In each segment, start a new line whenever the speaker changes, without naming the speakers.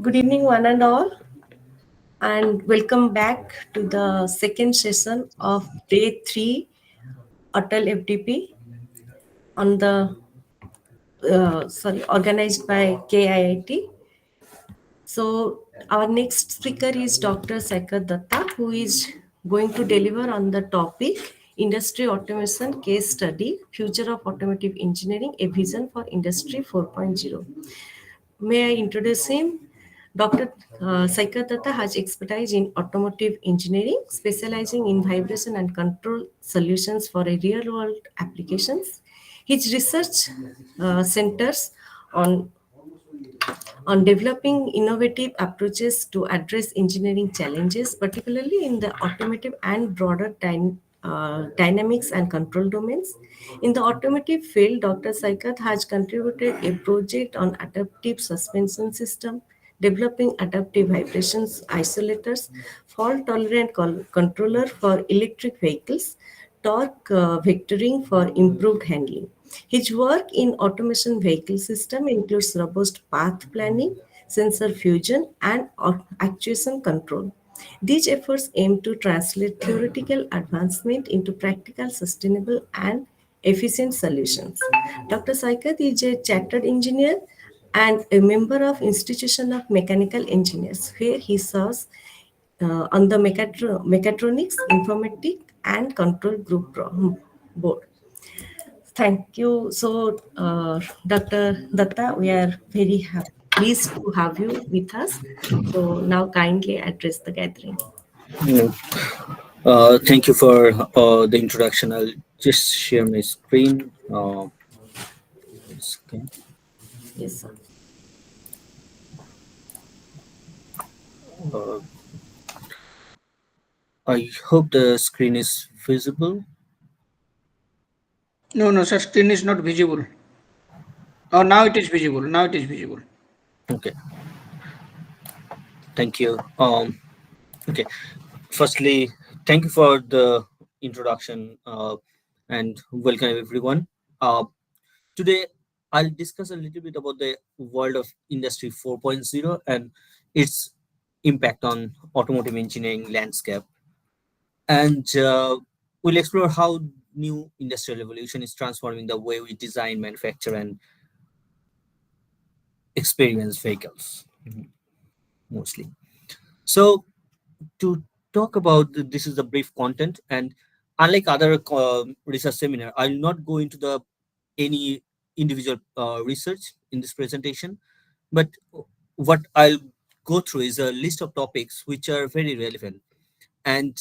Good evening, one and all, and welcome back to the second session of day 3 ATAL FDP on the organized by KIIT. So our next speaker is Dr. Saikat Datta, who is going to deliver on the topic Industry Automation Case Study, Future of Automotive Engineering, a Vision for Industry 4.0. May I introduce him? Dr. Saikat Datta has expertise in automotive engineering, specializing in vibration and control solutions for a real-world applications. His research centers on on developing innovative approaches to address engineering challenges, particularly in the automotive and broader dynamics and control domains. In the automotive field, Dr. Saikat has contributed a project on adaptive suspension system, developing adaptive vibrations isolators, fault-tolerant controller for electric vehicles, torque vectoring for improved handling. His work in automation vehicle system includes robust path planning, sensor fusion, and actuation control. These efforts aim to translate theoretical advancement into practical, sustainable, and efficient solutions. Dr. Saikat is a chartered engineer and a member of Institution of Mechanical Engineers, where he serves on the mechatronics, informatics, and control group board. Thank you. So, Dr. Datta, we are very pleased to have you with us. So, now kindly address the gathering.
Yeah. Thank you for the introduction. I'll just share my screen. Okay.
Yes, sir.
Uh, I hope the screen is visible.
No, sir, screen is not visible. Oh, now it is visible. Now it is visible.
Okay. Thank you. Okay. Firstly, thank you for the introduction and welcome everyone. Today, I'll discuss a little bit about the world of Industry 4.0 and its impact on automotive engineering landscape. And we'll explore how new industrial revolution is transforming the way we design, manufacture, and experience vehicles, mostly. So, to talk about this is the brief content, and unlike other research seminar, I'll not go into the any individual research in this presentation, but what I'll go through is a list of topics which are very relevant and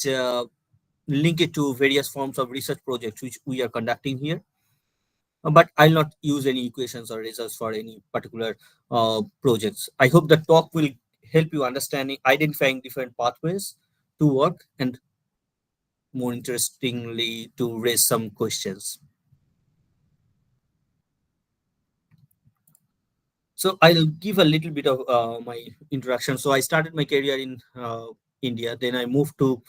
link it to various forms of research projects which we are conducting here. But I'll not use any equations or results for any particular projects. I hope the talk will help you understanding, identifying different pathways to work, and more interestingly, to raise some questions. So I'll give a little bit of my introduction. So I started my career in India, then I moved to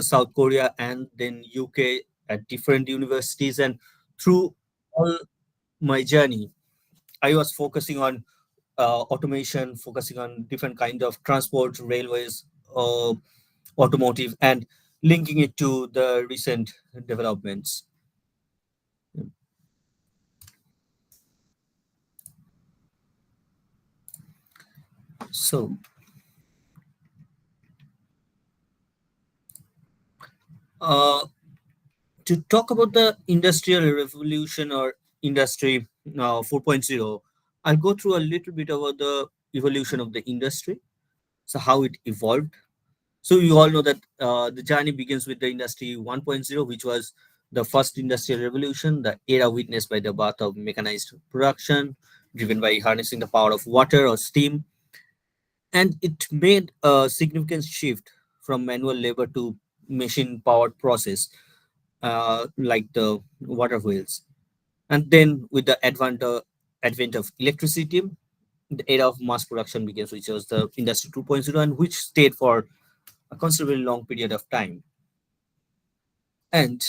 South Korea and then UK at different universities. And through all my journey, I was focusing on automation, focusing on different kind of transport, railways, automotive, and linking it to the recent developments. So uh, to talk about the industrial revolution or industry 4.0, I'll go through a little bit about the evolution of the industry, so how it evolved. So you all know that the journey begins with the industry 1.0, which was the first industrial revolution, the era witnessed by the birth of mechanized production, driven by harnessing the power of water or steam. And it made a significant shift from manual labor to machine powered process, like the water wheels. And then with the advent of electricity, the era of mass production begins, which was the industry 2.0, and which stayed for a considerably long period of time. And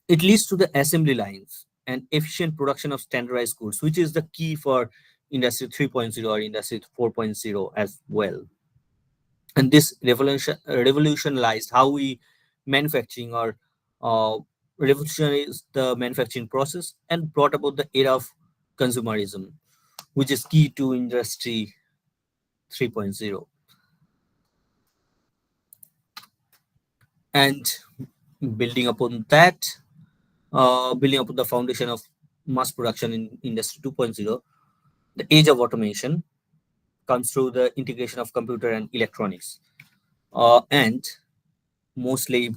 it leads to the assembly lines and efficient production of standardized goods, which is the key for Industry 3.0 or Industry 4.0 as well. And this revolutionized how we manufacturing or uh, revolutionized the manufacturing process and brought about the era of consumerism, which is key to Industry 3.0. And building upon that, building upon the foundation of mass production in Industry 2.0, the age of automation comes through the integration of computer and electronics. And mostly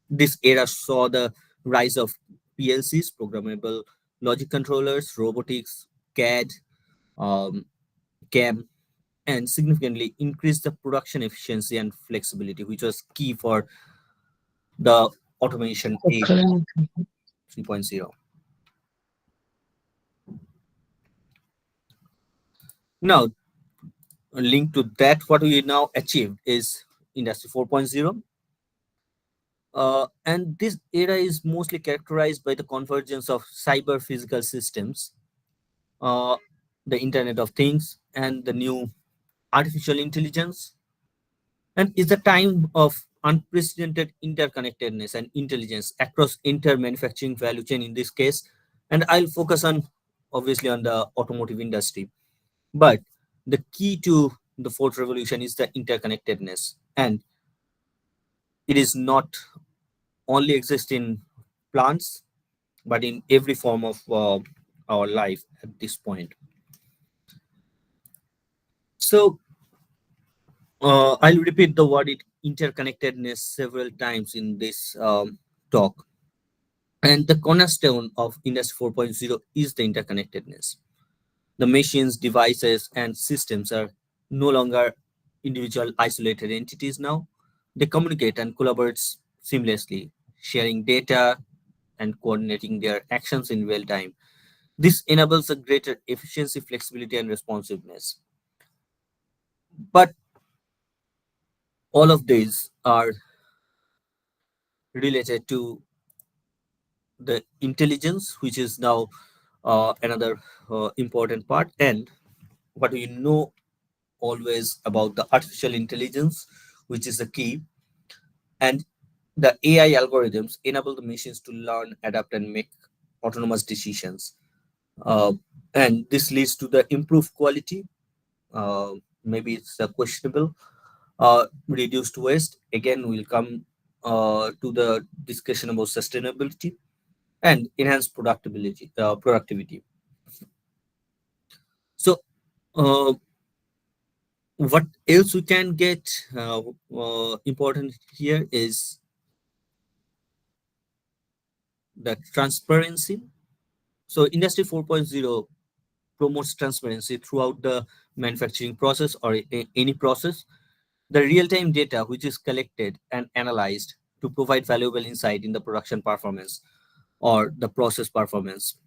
this era saw the rise of PLCs, programmable logic controllers, robotics, CAD, um, CAM, and significantly increased the production efficiency and flexibility, which was key for the automation age
Okay.
3.0. Now, linked to that, what we now achieved is Industry 4.0. And this era is mostly characterized by the convergence of cyber physical systems, uh, the Internet of Things, and the new artificial intelligence, and is a time of unprecedented interconnectedness and intelligence across entire manufacturing value chain in this case. And I'll focus on obviously on the automotive industry. But the key to the fourth revolution is the interconnectedness. And it is not only exist in plants, but in every form of our life at this point. So I'll repeat the word interconnectedness several times in this talk. And the cornerstone of Industry 4.0 is the interconnectedness. The machines, devices, and systems are no longer individual isolated entities now. They communicate and collaborate seamlessly, sharing data and coordinating their actions in real time. This enables a greater efficiency, flexibility, and responsiveness. But all of these are related to the intelligence, which is now another important part, and what we know always about the artificial intelligence, which is the key. And the AI algorithms enable the machines to learn, adapt, and make autonomous decisions. Uh, and this leads to the improved quality. Uh, Maybe it's questionable. Reduced waste. Again, we'll come to the discussion about sustainability and enhanced productivity. Productivity. So, uh, what else we can get important here is the transparency. So Industry 4.0 promotes transparency throughout the manufacturing process or any process. The real-time data which is collected and analyzed to provide valuable insight in the production performance or the process performance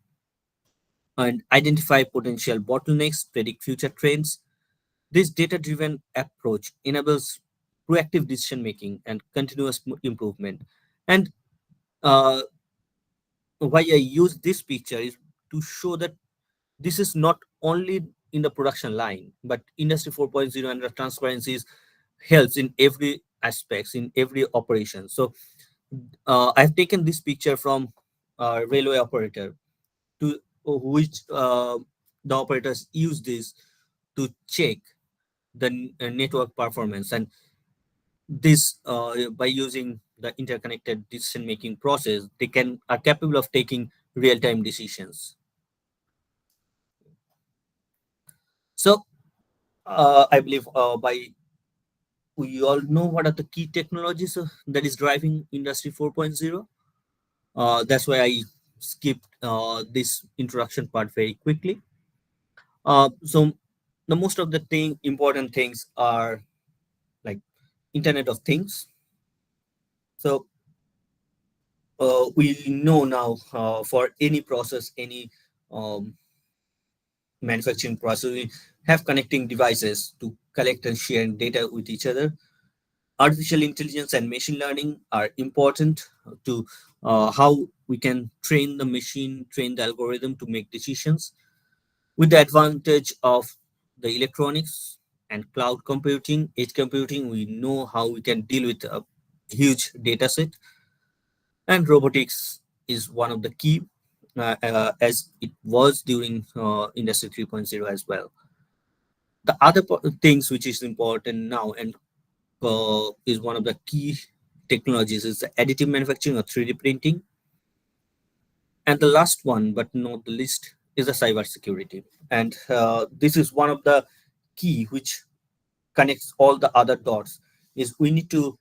and identify potential bottlenecks, predict future trends. This data-driven approach enables proactive decision making and continuous improvement. And uh, why I use this picture is to show that this is not only in the production line, but Industry 4.0 and the transparency helps in every aspects, in every operation. So I've taken this picture from a railway operator to which the operators use this to check the network performance, and this by using the interconnected decision making process they can are capable of taking real time decisions. So I believe by we all know what are the key technologies that is driving Industry 4.0. That's why I skipped this introduction part very quickly. So the most of the important things are like Internet of Things. So we know now for any process, any um, manufacturing process, we have connecting devices to collect and share data with each other. Artificial intelligence and machine learning are important to how we can train the machine, train the algorithm to make decisions. With the advantage of the electronics and cloud computing, edge computing, we know how we can deal with a huge data set. And robotics is one of the key, as it was during Industry 3.0 as well. The other things which is important now and is one of the key technologies is the additive manufacturing or 3D printing. And the last one, but not the least, is the cyber security. And this is one of the key which connects all the other dots. Is we need to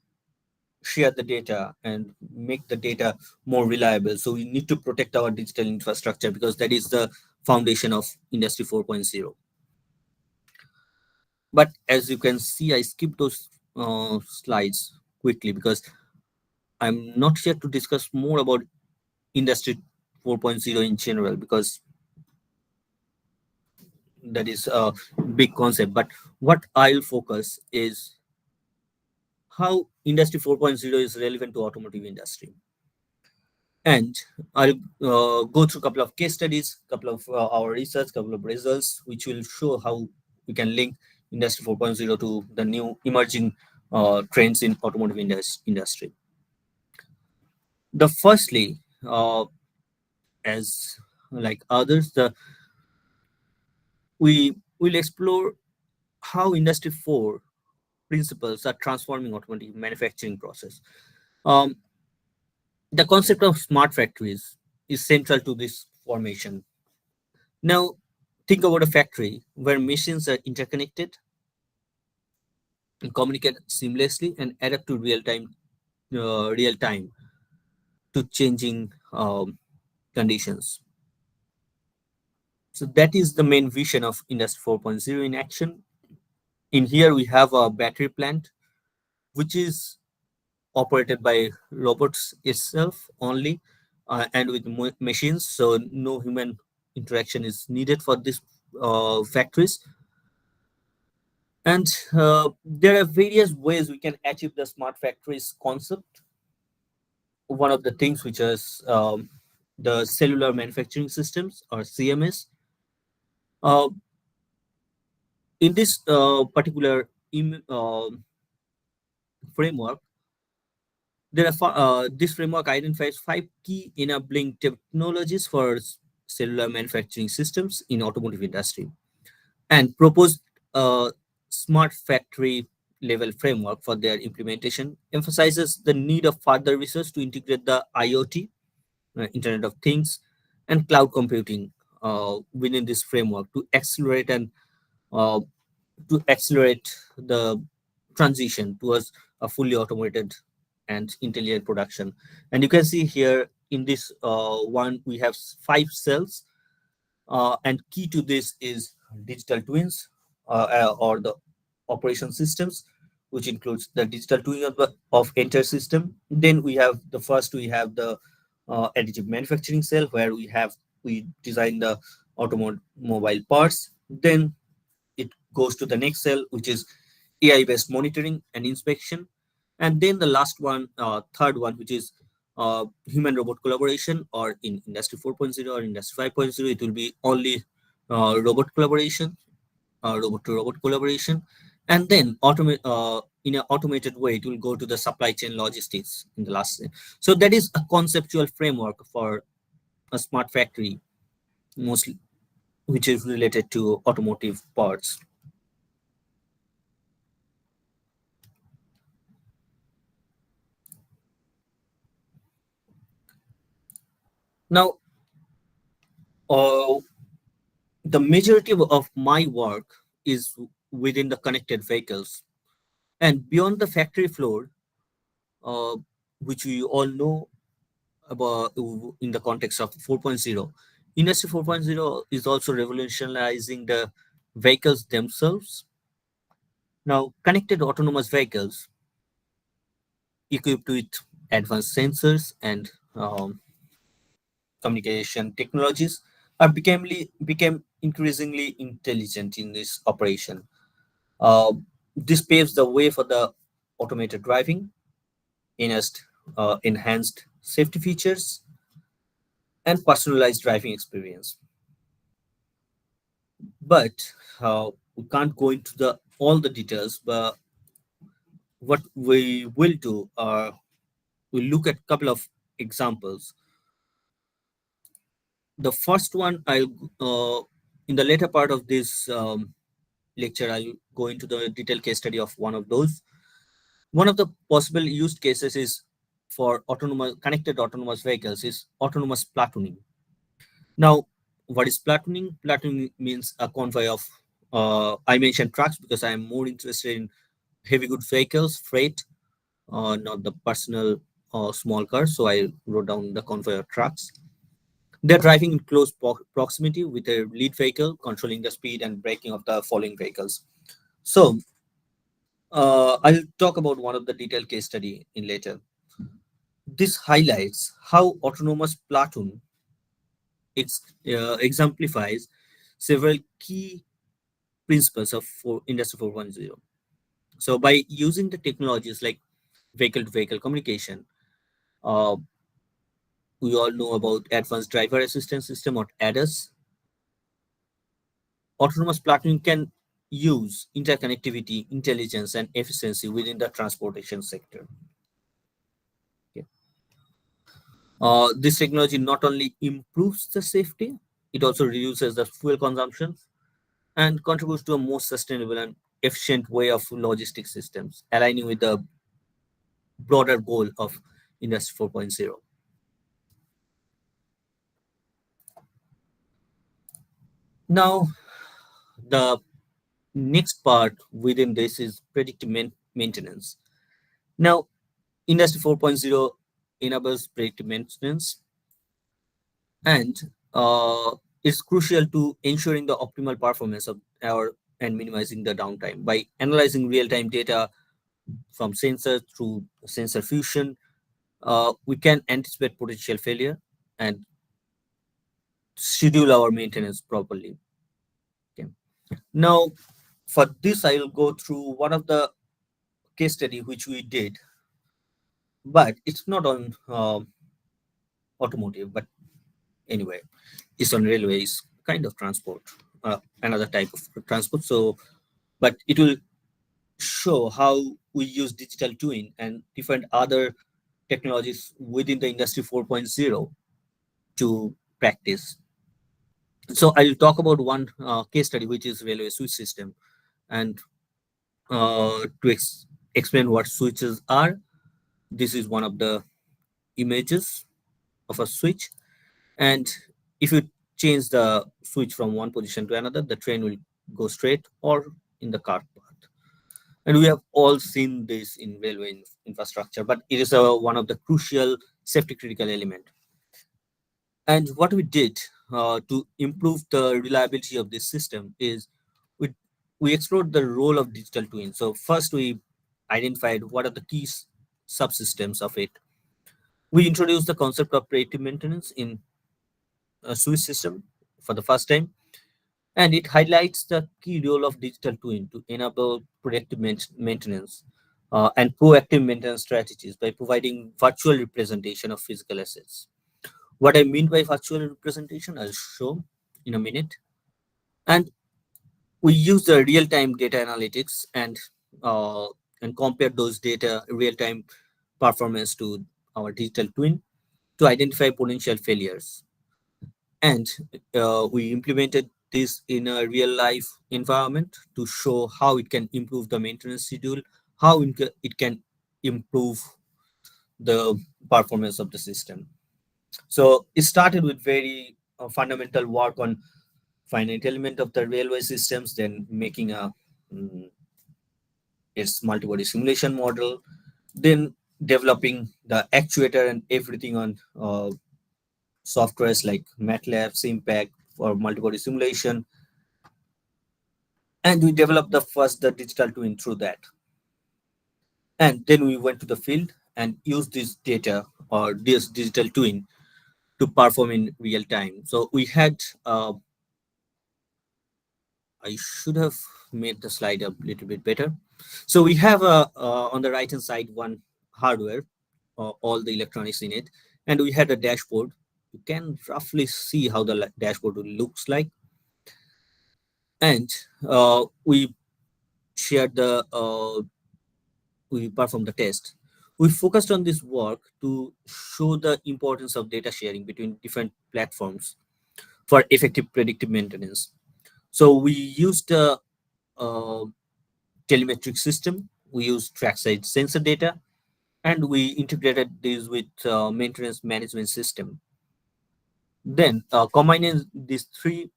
share the data and make the data more reliable. So we need to protect our digital infrastructure because that is the foundation of Industry 4.0. But as you can see, I skipped those slides quickly because I'm not here to discuss more about Industry 4.0 in general because that is a big concept. But what I'll focus is how Industry 4.0 is relevant to automotive industry. And I'll go through a couple of case studies, couple of our research, couple of results, which will show how we can link Industry 4.0 to the new emerging trends in automotive industry. The firstly, as like others, we will explore how Industry 4 principles are transforming automotive manufacturing process. Um, the concept of smart factories is central to this formation. Now, think about a factory where machines are interconnected and communicate seamlessly and adapt to real time to changing conditions. So that is the main vision of Industry 4.0 in action. In here, we have a battery plant, which is operated by robots itself only and with machines. So no human interaction is needed for these factories. And there are various ways we can achieve the smart factories concept. One of the things which is the cellular manufacturing systems or CMS. Uh, in this particular framework, this framework identifies five key enabling technologies for cellular manufacturing systems in automotive industry and proposed a smart factory level framework for their implementation, emphasizes the need of further research to integrate the IoT, Internet of Things, and cloud computing within this framework uh, to accelerate the transition towards a fully automated and intelligent production. And you can see here in this one, we have five cells, and key to this is digital twins or the operation systems, which includes the digital twin of entire system. Then we have the first, we have the additive manufacturing cell where we design the automobile parts. Then it goes to the next cell, which is AI-based monitoring and inspection. And then the last one, third one, which is human-robot collaboration, or in Industry 4.0 or Industry 5.0, it will be only robot collaboration, robot-to-robot collaboration. And then in an automated way, it will go to the supply chain logistics in the last. So that is a conceptual framework for a smart factory, mostly which is related to automotive parts. Now, uh, the majority of my work is within the connected vehicles and beyond the factory floor, uh, which we all know about in the context of 4.0. Industry 4.0 is also revolutionizing the vehicles themselves. Now, connected autonomous vehicles equipped with advanced sensors and communication technologies became increasingly intelligent in this operation. Uh, this paves the way for the automated driving, enhanced safety features, and personalized driving experience. But we can't go into the all the details. But what we will do, we'll look at a couple of examples. The first one, in the later part of this lecture, I'll go into the detailed case study of one of those. One of the possible used cases is for autonomous connected autonomous vehicles is autonomous platooning. Now, what is platooning? Platooning means a convoy of, I mentioned trucks because I am more interested in heavy goods vehicles, freight, not the personal small cars. So I wrote down the convoy of trucks. They're driving in close proximity with a lead vehicle, controlling the speed and braking of the following vehicles. So I'll talk about one of the detailed case study in later. This highlights how autonomous platoon exemplifies several key principles of Industry 4.0. So by using the technologies like vehicle-to-vehicle communication, uh, we all know about Advanced Driver Assistance System or ADAS. Autonomous platooning can use interconnectivity, intelligence, and efficiency within the transportation sector. Okay. This technology not only improves the safety, it also reduces the fuel consumption and contributes to a more sustainable and efficient way of logistics systems, aligning with the broader goal of Industry 4.0. Now, the next part within this is predictive maintenance. Now, Industry 4.0 enables predictive maintenance, and it's crucial to ensuring the optimal performance of our and minimizing the downtime by analyzing real-time data from sensor through sensor fusion. We can anticipate potential failure and schedule our maintenance properly. Okay. Now, for this, I will go through one of the case study which we did, but it's not on automotive. But anyway, it's on railways, kind of transport, another type of transport. So, but it will show how we use digital twin and different other technologies within the Industry 4.0 to practice. So I'll talk about one case study, which is railway switch system, and to explain what switches are. This is one of the images of a switch, and if you change the switch from one position to another, the train will go straight or in the car path. And we have all seen this in railway infrastructure, but it is one of the crucial safety critical element. And what we did to improve the reliability of this system is we, we explored the role of digital twin. So first we identified what are the key subsystems of it. We introduced the concept of predictive maintenance in a Swiss system for the first time, and it highlights the key role of digital twin to enable predictive maintenance and proactive maintenance strategies by providing virtual representation of physical assets. What I mean by virtual representation, I'll show in a minute. And we use the real-time data analytics and compare those data real-time performance to our digital twin to identify potential failures. And we implemented this in a real-life environment to show how it can improve the maintenance schedule, how it can improve the performance of the system. So it started with very fundamental work on finite element of the railway systems, then making its multi-body simulation model, then developing the actuator and everything on softwares like MATLAB, SIMPAC for multi-body simulation, and we developed the digital twin through that. And then we went to the field and used this data or this digital twin to perform in real time. So we had I should have made the slide a little bit better. So we have on the right hand side one hardware, all the electronics in it, and we had a dashboard. You can roughly see how the dashboard looks like. And we shared the we performed the test. We focused on this work to show the importance of data sharing between different platforms for effective predictive maintenance. So we used a, uh telemetric system, we used trackside sensor data, and we integrated this with maintenance management system. Then, combining these three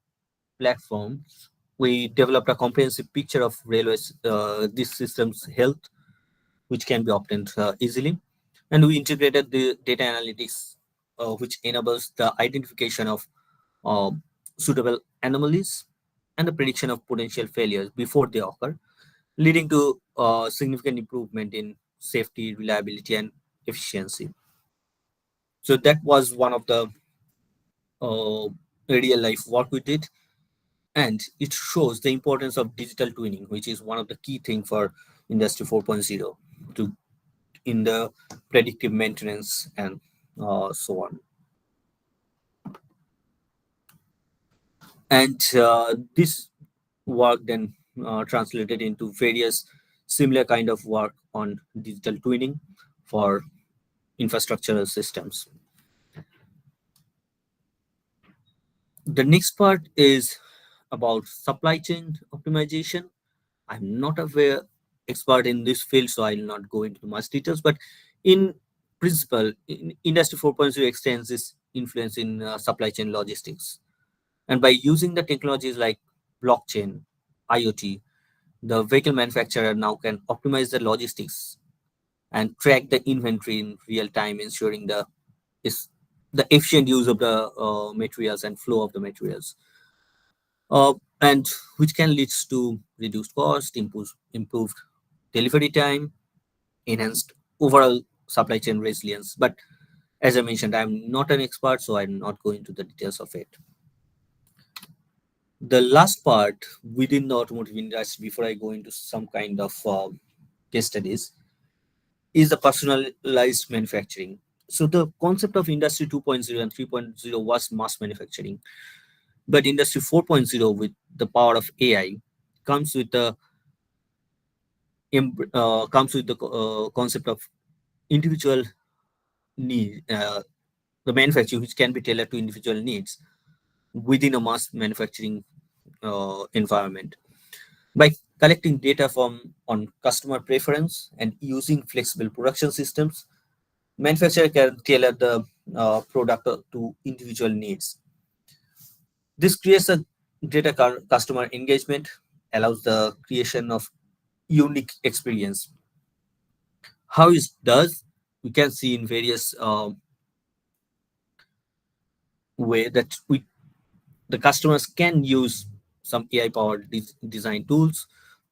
platforms, we developed a comprehensive picture of railways, this system's health, which can be obtained easily. And we integrated the data analytics, which enables the identification of uh, suitable anomalies and the prediction of potential failures before they occur, leading to significant improvement in safety, reliability, and efficiency. So that was one of the uh, real life work we did, and it shows the importance of digital twinning, which is one of the key things for Industry 4.0 to in the predictive maintenance and so on. And this work then translated into various similar kind of work on digital twinning for infrastructural systems. The next part is about supply chain optimization. I'm not a very expert in this field, so I'll not go into much details. But in principle, Industry 4.0 extends its influence in supply chain logistics. And by using the technologies like blockchain, IoT, the vehicle manufacturer now can optimize the logistics and track the inventory in real time, ensuring is the efficient use of the materials and flow of the materials, and which can lead to reduced cost, improved delivery time, enhanced overall supply chain resilience. But as I mentioned, I'm not an expert, so I'm not going to the details of it. The last part within the automotive industry, before I go into some kind of case studies, is the personalized manufacturing. So the concept of Industry 2.0 and 3.0 was mass manufacturing, but Industry 4.0 with the power of AI comes with the concept of individual need, the manufacturing which can be tailored to individual needs within a mass manufacturing environment. By collecting data from on customer preference and using flexible production systems, manufacturer can tailor the product to individual needs. This creates a greater customer engagement, allows the creation of unique experience. How it does, we can see in various way that the customers can use some AI powered design tools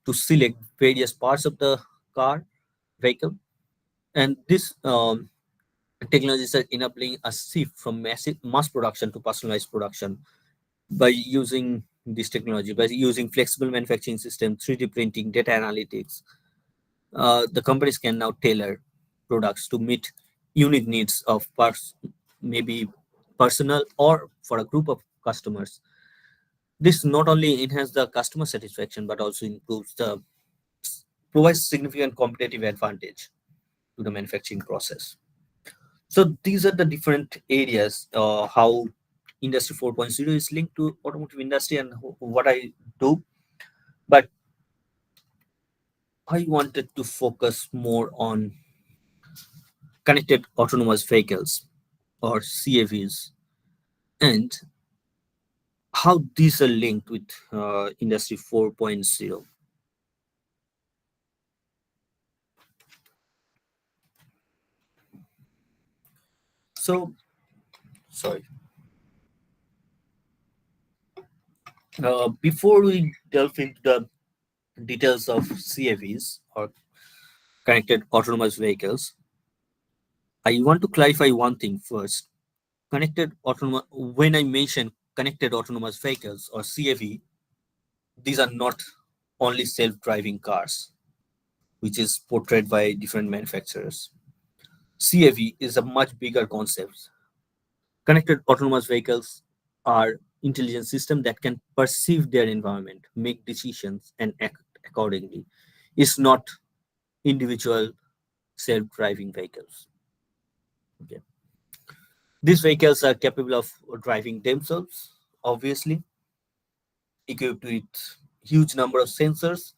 to select various parts of the car vehicle, and this technologies are enabling a shift from massive mass production to personalized production. By using this technology, by using flexible manufacturing system, 3D printing, data analytics, the companies can now tailor products to meet unique needs of maybe personal or for a group of customers. This not only enhances the customer satisfaction but also improves the provides significant competitive advantage to the manufacturing process. So these are the different areas how Industry 4.0 is linked to automotive industry and what I do. But I wanted to focus more on connected autonomous vehicles or CAVs and how these are linked with Industry 4.0. So, sorry. Before we delve into the details of CAVs or connected autonomous vehicles, I want to clarify one thing first. Connected autonomous, when I mention connected autonomous vehicles or CAV, these are not only self-driving cars, which is portrayed by different manufacturers. CAV is a much bigger concept. Connected autonomous vehicles are intelligent system that can perceive their environment, make decisions, and act accordingly. It's not individual self-driving vehicles. Okay. These vehicles are capable of driving themselves, obviously, equipped with huge number of sensors,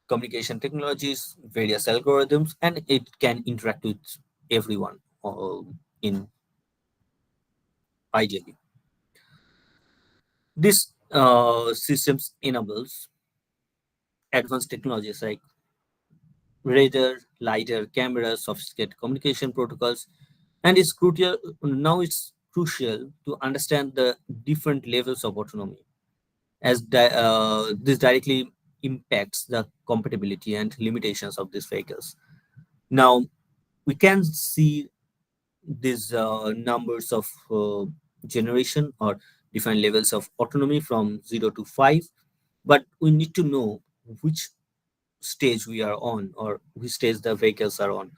communication technologies, various algorithms, and it can interact with everyone in ideally. This systems enables advanced technologies like radar, lidar, cameras, sophisticated communication protocols, and it's crucial to understand the different levels of autonomy, as this directly impacts the compatibility and limitations of these vehicles. Now, we can see these numbers of generation or different levels of autonomy from 0 to 5, but we need to know which stage we are on or which stage the vehicles are on.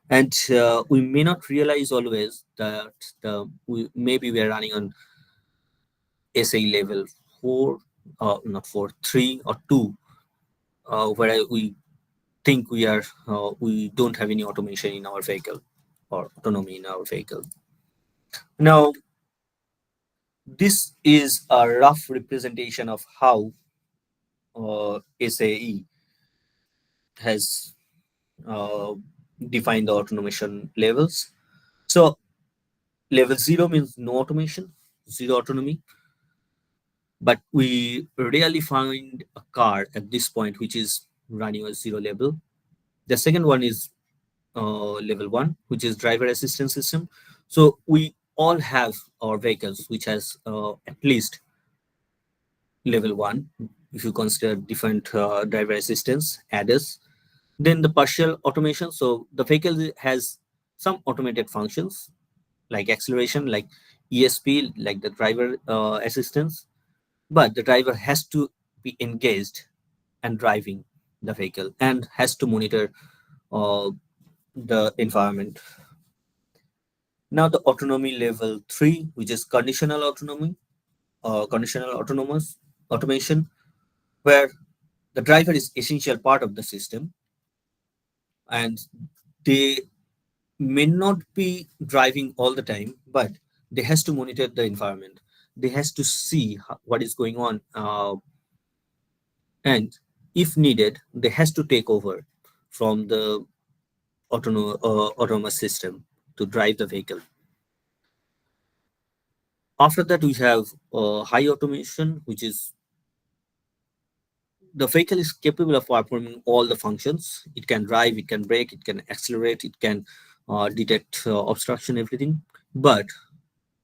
And we may not realize always that maybe we are running on SA level 4, not 4, 3 or 2, where we think we don't have any automation in our vehicle or autonomy in our vehicle. Now, this is a rough representation of how SAE has uh, defined the automation levels. So, level 0 means no automation, zero autonomy, but we rarely find a car at this point which is running a zero level. The second one is level 1, which is driver assistance system. So we all have our vehicles which has at least level 1, if you consider different driver assistance adders. Then the partial automation, so the vehicle has some automated functions like acceleration, like ESP, like the driver assistance, but the driver has to be engaged and driving the vehicle and has to monitor uh, the environment. Now the autonomy level 3, which is conditional autonomy, conditional autonomous automation, where the driver is essential part of the system and they may not be driving all the time, but they has to monitor the environment. They has to see what is going on, and if needed, they has to take over from the autonomous system to drive the vehicle. After that, we have high automation, which is the vehicle is capable of performing all the functions. It can drive, it can brake, it can accelerate, it can detect obstruction, everything. But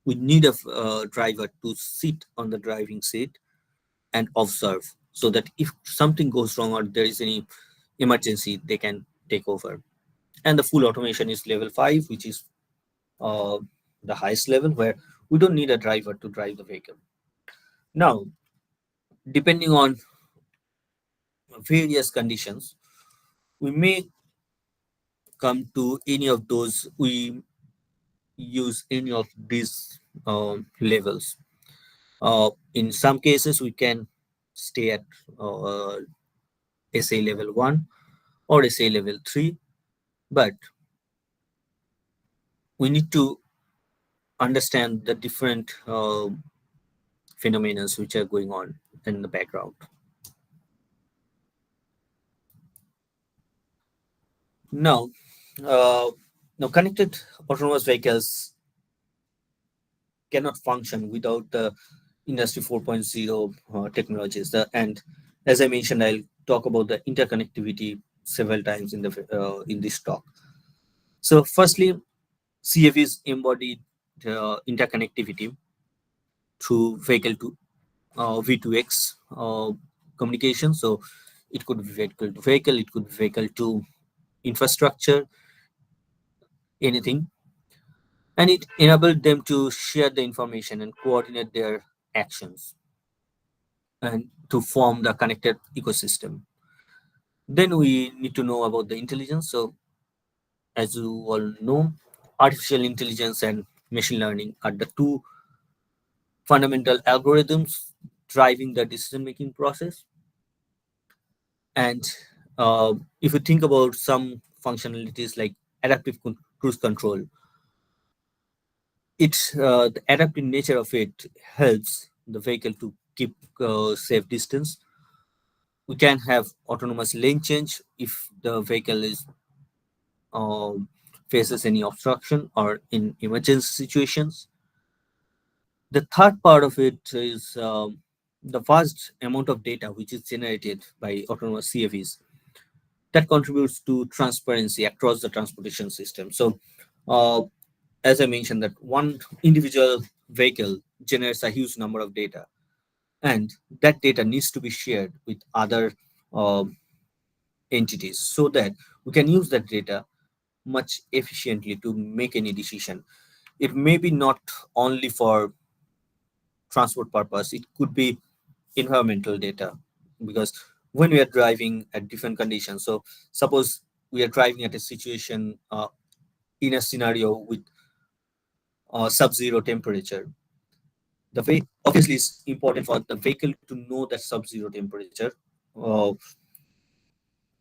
we need a driver to sit on the driving seat and observe so that if something goes wrong or there is any emergency, they can take over. And the full automation is level 5, which is uh, the highest level where we don't need a driver to drive the vehicle. Now, depending on various conditions, we may come to any of those, we use any of these levels. In some cases, we can stay at uh, SA level 1 or SA level 3, but we need to understand the different phenomena which are going on in the background. Now, uh, now connected autonomous vehicles cannot function without the Industry 4.0 technologies. And as I mentioned, I'll talk about the interconnectivity several times in this talk. So, firstly, CFV's embodied interconnectivity through vehicle to V2X communication. So, it could be vehicle to vehicle, it could be vehicle to infrastructure, anything, and it enabled them to share the information and coordinate their actions and to form the connected ecosystem. Then we need to know about the intelligence. So, as you all know, artificial intelligence and machine learning are the two fundamental algorithms driving the decision making process. And if you think about some functionalities like cruise control, the adaptive nature of it helps the vehicle to keep safe distance. We can have autonomous lane change if the vehicle is um, faces any obstruction or in emergency situations. The third part of it is the vast amount of data which is generated by autonomous CFEs that contributes to transparency across the transportation system. So, uh, as I mentioned, that one individual vehicle generates a huge number of data, and that data needs to be shared with other um entities so that we can use that data much efficiently to make any decision. It may be not only for transport purpose, it could be environmental data, because when we are driving at different conditions, so suppose we are driving at a situation in a scenario with sub-zero temperature, the way obviously it's important for the vehicle to know that sub-zero temperature uh,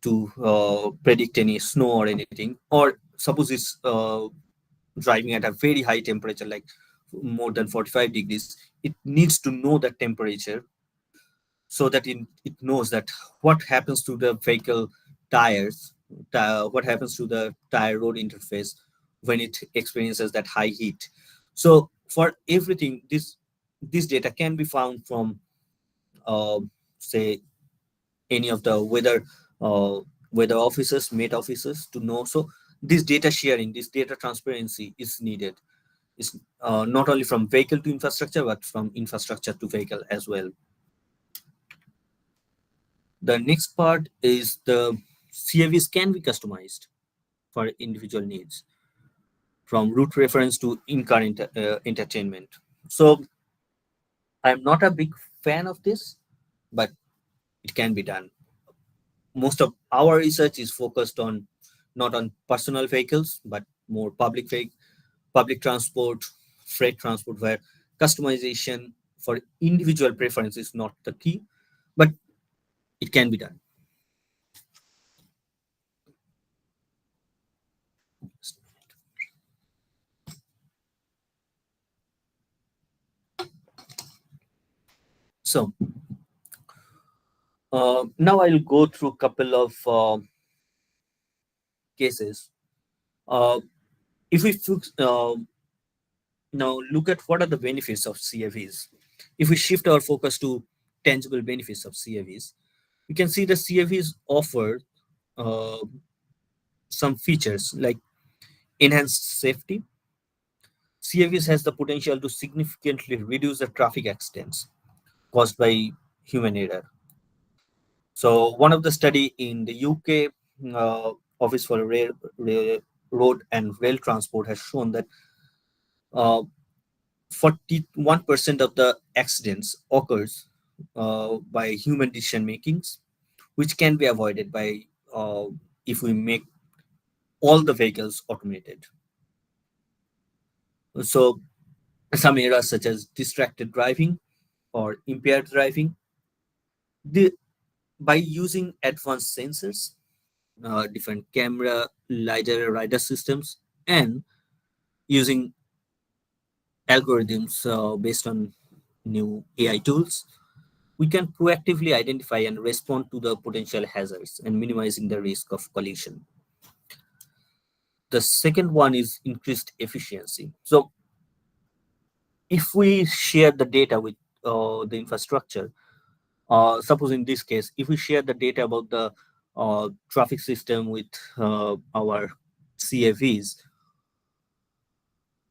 to predict any snow or anything. Or suppose it's driving at a very high temperature, like more than 45 degrees, it needs to know that temperature so that it knows that what happens to the vehicle tires, what happens to the tire road interface when it experiences that high heat. So for everything, this data can be found from uh, say any of the uh, weather officers, met officers to know. So this data sharing, this data transparency is needed. It's not only from vehicle to infrastructure, but from infrastructure to vehicle as well. The next part is the CAVs can be customized for individual needs, from route reference to in-car entertainment. So I'm not a big fan of this, but it can be done. Most of our research is focused on not on personal vehicles, but more public transport, freight transport, where customization for individual preference is not the key, but it can be done. So now I'll go through a couple of cases. Uh, if we now look at what are the benefits of CFEs, if we shift our focus to tangible benefits of CFEs, we can see the CFEs offer uh, some features like enhanced safety. CFEs has the potential to significantly reduce the traffic accidents caused by human error. So one of the study in the UK, Office for Road and Rail Transport, has shown that uh, 41% of the accidents occurs by human decision makings, which can be avoided by if we make all the vehicles automated. So some errors such as distracted driving or impaired driving, the, by using advanced sensors, different camera, lidar, radar systems, and using algorithms based on new AI tools, we can proactively identify and respond to the potential hazards and minimizing the risk of collision. The second one is increased efficiency. So if we share the data with the infrastructure, suppose in this case, if we share the data about the traffic system with our CAVs,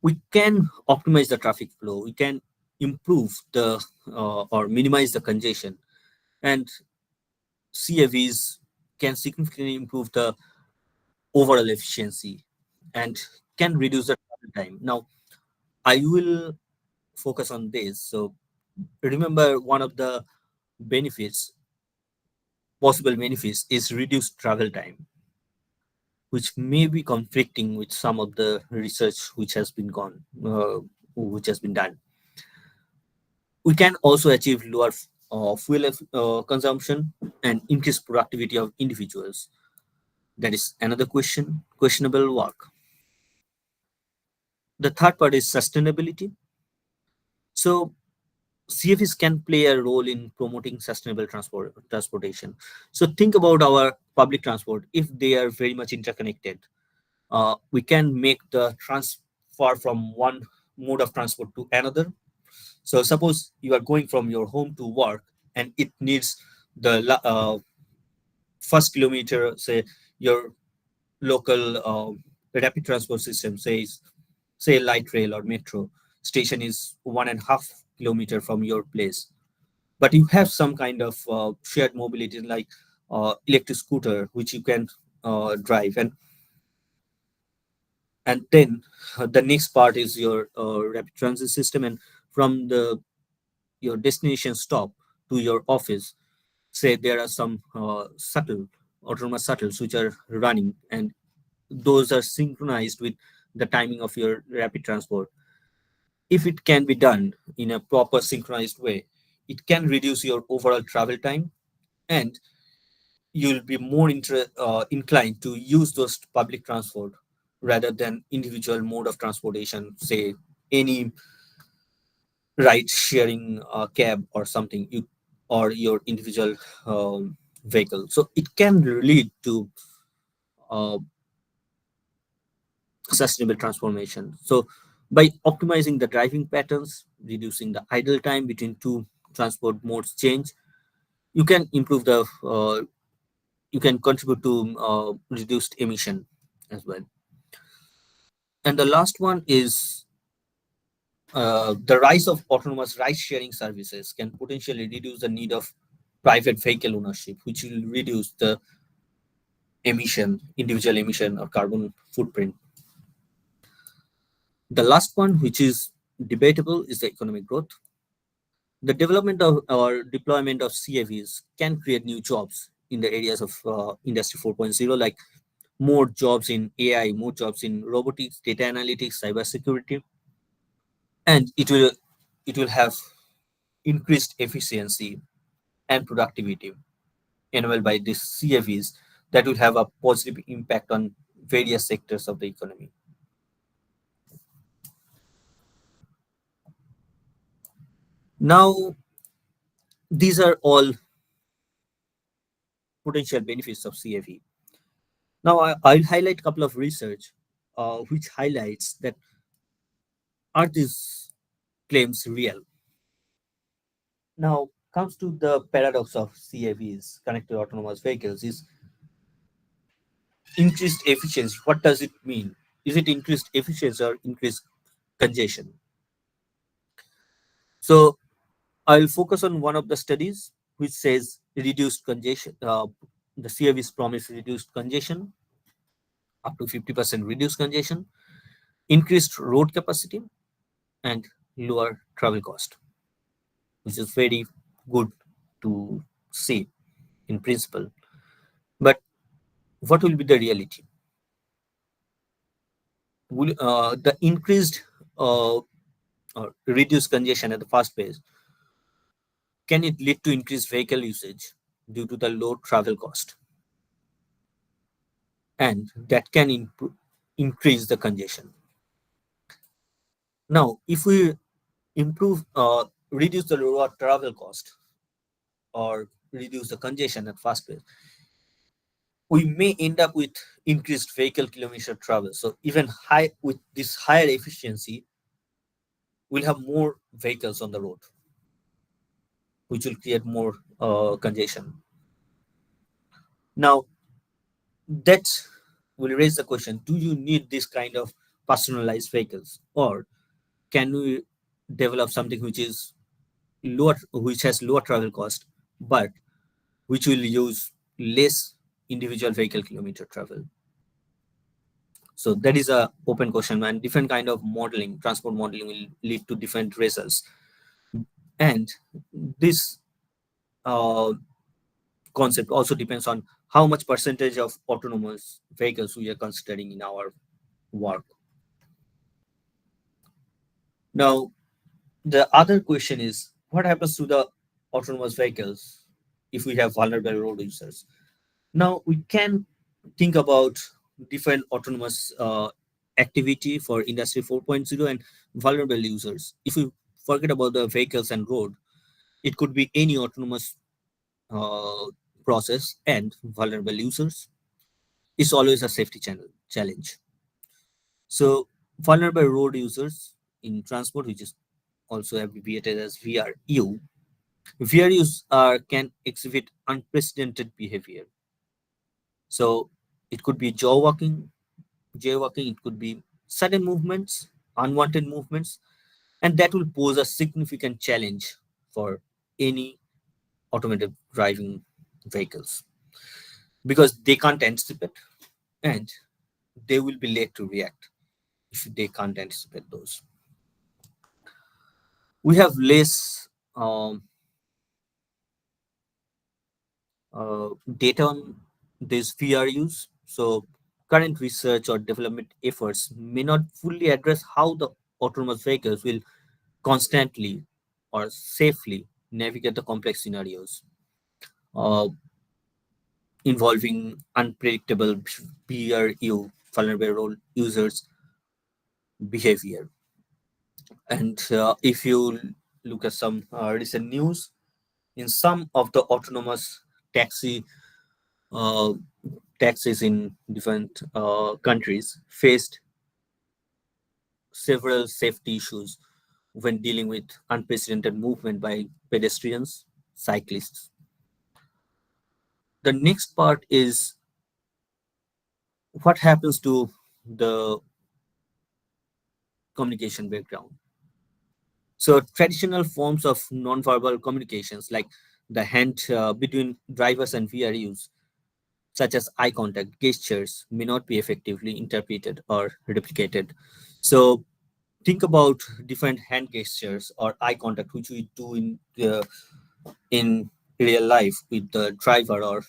we can optimize the traffic flow, we can improve the or minimize the congestion, and CAVs can significantly improve the overall efficiency and can reduce the travel time. Now, I will focus on this. So, remember, one of the benefits, possible benefits, is reduced travel time, which may be conflicting with some of the research which has been done. We can also achieve lower fuel consumption and increase productivity of individuals. That is another questionable work. The third part is sustainability. So CFEs can play a role in promoting sustainable transportation. So think about our public transport. If they are very much interconnected, we can make the transfer from one mode of transport to another. So suppose you are going from your home to work and it needs the first kilometer, say your local rapid transport system says, say light rail or metro station is 1.5 kilometer from your place, but you have some kind of shared mobility like electric scooter which you can drive, and then the next part is your rapid transit system, and from the your destination stop to your office, say there are some autonomous shuttles which are running, and those are synchronized with the timing of your rapid transport. If it can be done in a proper synchronized way, it can reduce your overall travel time, and you'll be more inclined to use those public transport rather than individual mode of transportation, say any ride sharing cab or something, you or your individual vehicle. So it can lead to uh, sustainable transformation. So by optimizing the driving patterns, reducing the idle time between two transport modes change, you can improve the you can contribute to reduced emission as well. And the last one is the rise of autonomous ride sharing services can potentially reduce the need of private vehicle ownership, which will reduce the individual emission or carbon footprint. The last one, which is debatable, is the economic growth. The development of or deployment of CAVs can create new jobs in the areas of Industry 4.0, like more jobs in AI, more jobs in robotics, data analytics, cybersecurity, and it will have increased efficiency and productivity enabled by these CFEs that will have a positive impact on various sectors of the economy. Now, these are all potential benefits of CFE. Now, I'll highlight a couple of research which highlights that are these claims real. Now, comes to the paradox of CFEs, connected autonomous vehicles, is increased efficiency. What does it mean? Is it increased efficiency or increased congestion? So I'll focus on one of the studies which says reduced congestion. The CFEs promise reduced congestion, up to 50% reduced congestion, increased road capacity, and lower travel cost, which is very good to see in principle. But what will be the reality? Will the increased or reduced congestion at the fast pace, can it lead to increased vehicle usage due to the low travel cost? And that can increase the congestion. Now, if we reduce the lower travel cost or reduce the congestion at fast pace, we may end up with increased vehicle kilometer travel. So even high with this higher efficiency, we'll have more vehicles on the road, which will create more congestion. Now, that will raise the question: do you need this kind of personalized vehicles, or can we develop something which has lower travel cost, but which will use less individual vehicle kilometer travel? So that is a open question, and different kind of modeling, transport modeling, will lead to different results. And this uh, concept also depends on how much percentage of autonomous vehicles we are considering in our work. Now, the other question is, what happens to the autonomous vehicles if we have vulnerable road users? Now we can think about different autonomous activity for Industry 4.0 and vulnerable users. If we forget about the vehicles and road, it could be any autonomous uh, process and vulnerable users. It's always a safety challenge. So vulnerable road users in transport, which is also abbreviated as VRU, VRUs can exhibit unprecedented behavior. So it could be jaywalking, it could be sudden movements, unwanted movements, and that will pose a significant challenge for any automated driving vehicles because they can't anticipate and they will be late to react if they can't anticipate those. We have less data on these VRUs, so current research or development efforts may not fully address how the autonomous vehicles will constantly or safely navigate the complex scenarios uh, involving unpredictable VRU, vulnerable role users' behavior. And if you look at some recent news, in some of the autonomous taxi uh, taxis in different countries faced several safety issues when dealing with unprecedented movement by pedestrians, cyclists. The next part is what happens to the communication background. So traditional forms of nonverbal communications like the hand between drivers and VRUs, such as eye contact, gestures, may not be effectively interpreted or replicated. So think about different hand gestures or eye contact which we do in real life with the driver or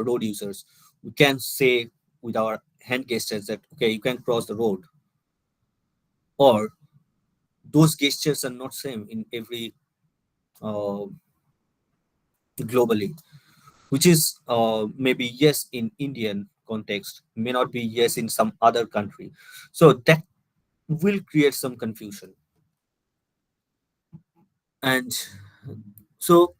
road users. We can say with our hand gestures that okay, you can cross the road, or those gestures are not same in every uh, globally, which is maybe yes in Indian context, may not be yes in some other country. So that will create some confusion. And so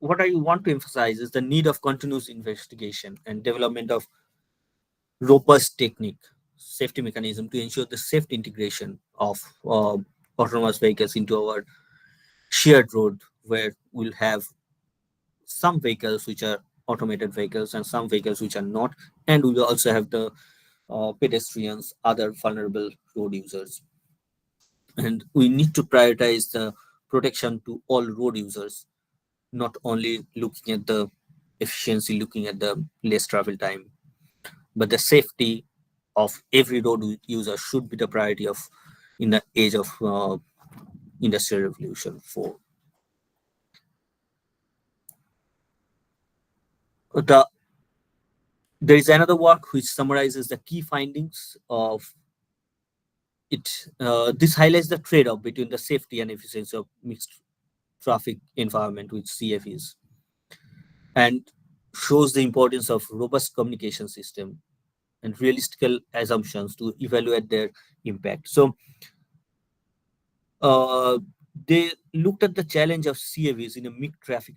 what I want to emphasize is the need of continuous investigation and development of robust technique, safety mechanism to ensure the safe integration of autonomous vehicles into our shared road, where we'll have some vehicles which are automated vehicles and some vehicles which are not, and we will also have the pedestrians, other vulnerable road users, and we need to prioritize the protection to all road users, not only looking at the efficiency, looking at the less travel time, but the safety of every road user should be the priority of in the age of industrial revolution 4. The, there is another work which summarizes the key findings of it. This highlights the trade-off between the safety and efficiency of mixed traffic environment with CFEs and shows the importance of robust communication system and realistic assumptions to evaluate their impact. So uh, they looked at the challenge of CAVs in a mixed traffic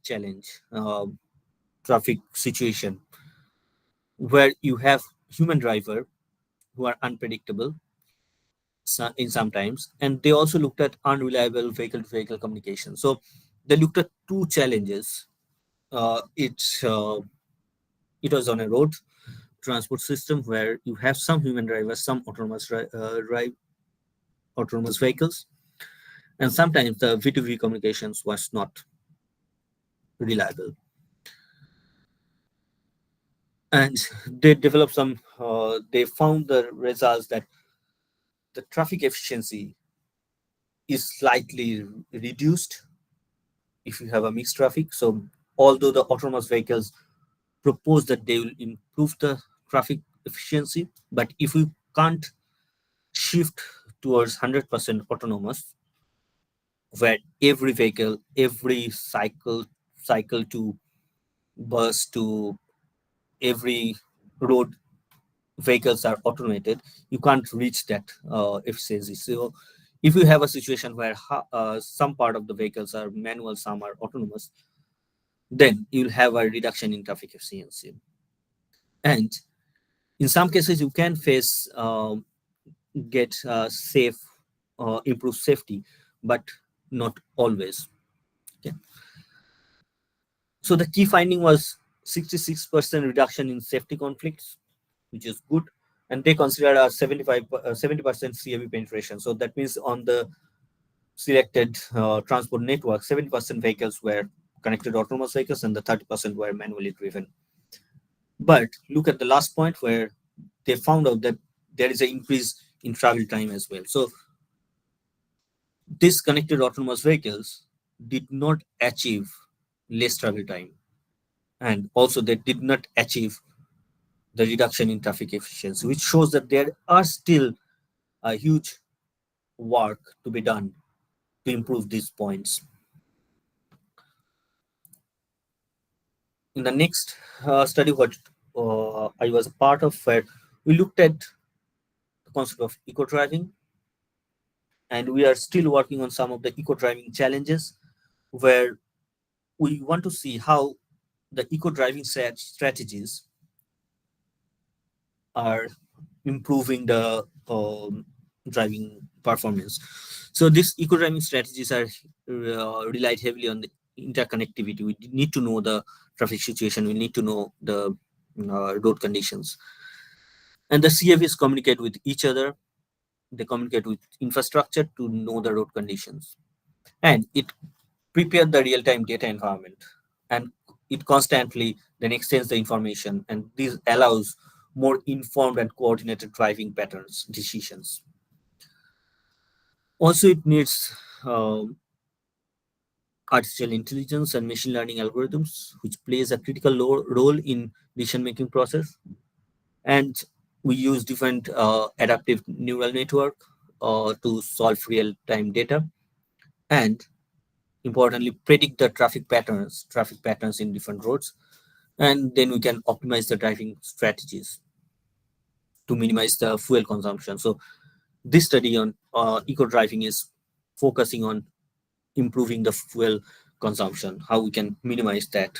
traffic situation where you have human driver who are unpredictable in sometimes, and they also looked at unreliable vehicle-to-vehicle communication. So they looked at two challenges. It was on a road transport system where you have some human drivers, some autonomous vehicles, and sometimes the V2V communications was not reliable. And they developed some. They found the results that the traffic efficiency is slightly reduced if you have a mixed traffic. So although the autonomous vehicles propose that they will improve the traffic efficiency, but if we can't shift towards 100% autonomous, where every vehicle, every cycle to bus to every road vehicles are automated, you can't reach that efficiency. So if you have a situation where some part of the vehicles are manual, some are autonomous, then you'll have a reduction in traffic efficiency. And in some cases, you can face get safe, improve safety, but not always. Okay. So the key finding was 66% reduction in safety conflicts, which is good. And they consider a 70% CAV penetration. So that means on the selected transport network, 70% vehicles were connected autonomous vehicles and the 30% were manually driven. But look at the last point where they found out that there is an increase in travel time as well. So these connected autonomous vehicles did not achieve less travel time, and also they did not achieve the reduction in traffic efficiency, which shows that there are still a huge work to be done to improve these points. In the next study, what I was a part of, where we looked at the concept of eco driving, and we are still working on some of the eco driving challenges, where we want to see how the eco driving strategies are improving the driving performance. So these eco driving strategies are relied heavily on the interconnectivity. We need to know the traffic situation. We need to know the road conditions, and the CFs communicate with each other. They communicate with infrastructure to know the road conditions, and it prepares the real-time data environment, and it constantly then extends the information, and this allows more informed and coordinated driving patterns decisions. Also, it needs artificial intelligence and machine learning algorithms, which plays a critical role in decision making process. And we use different adaptive neural network to solve real time data, and importantly predict the traffic patterns in different roads, and then we can optimize the driving strategies to minimize the fuel consumption. So this study on eco driving is focusing on improving the fuel consumption, how we can minimize that.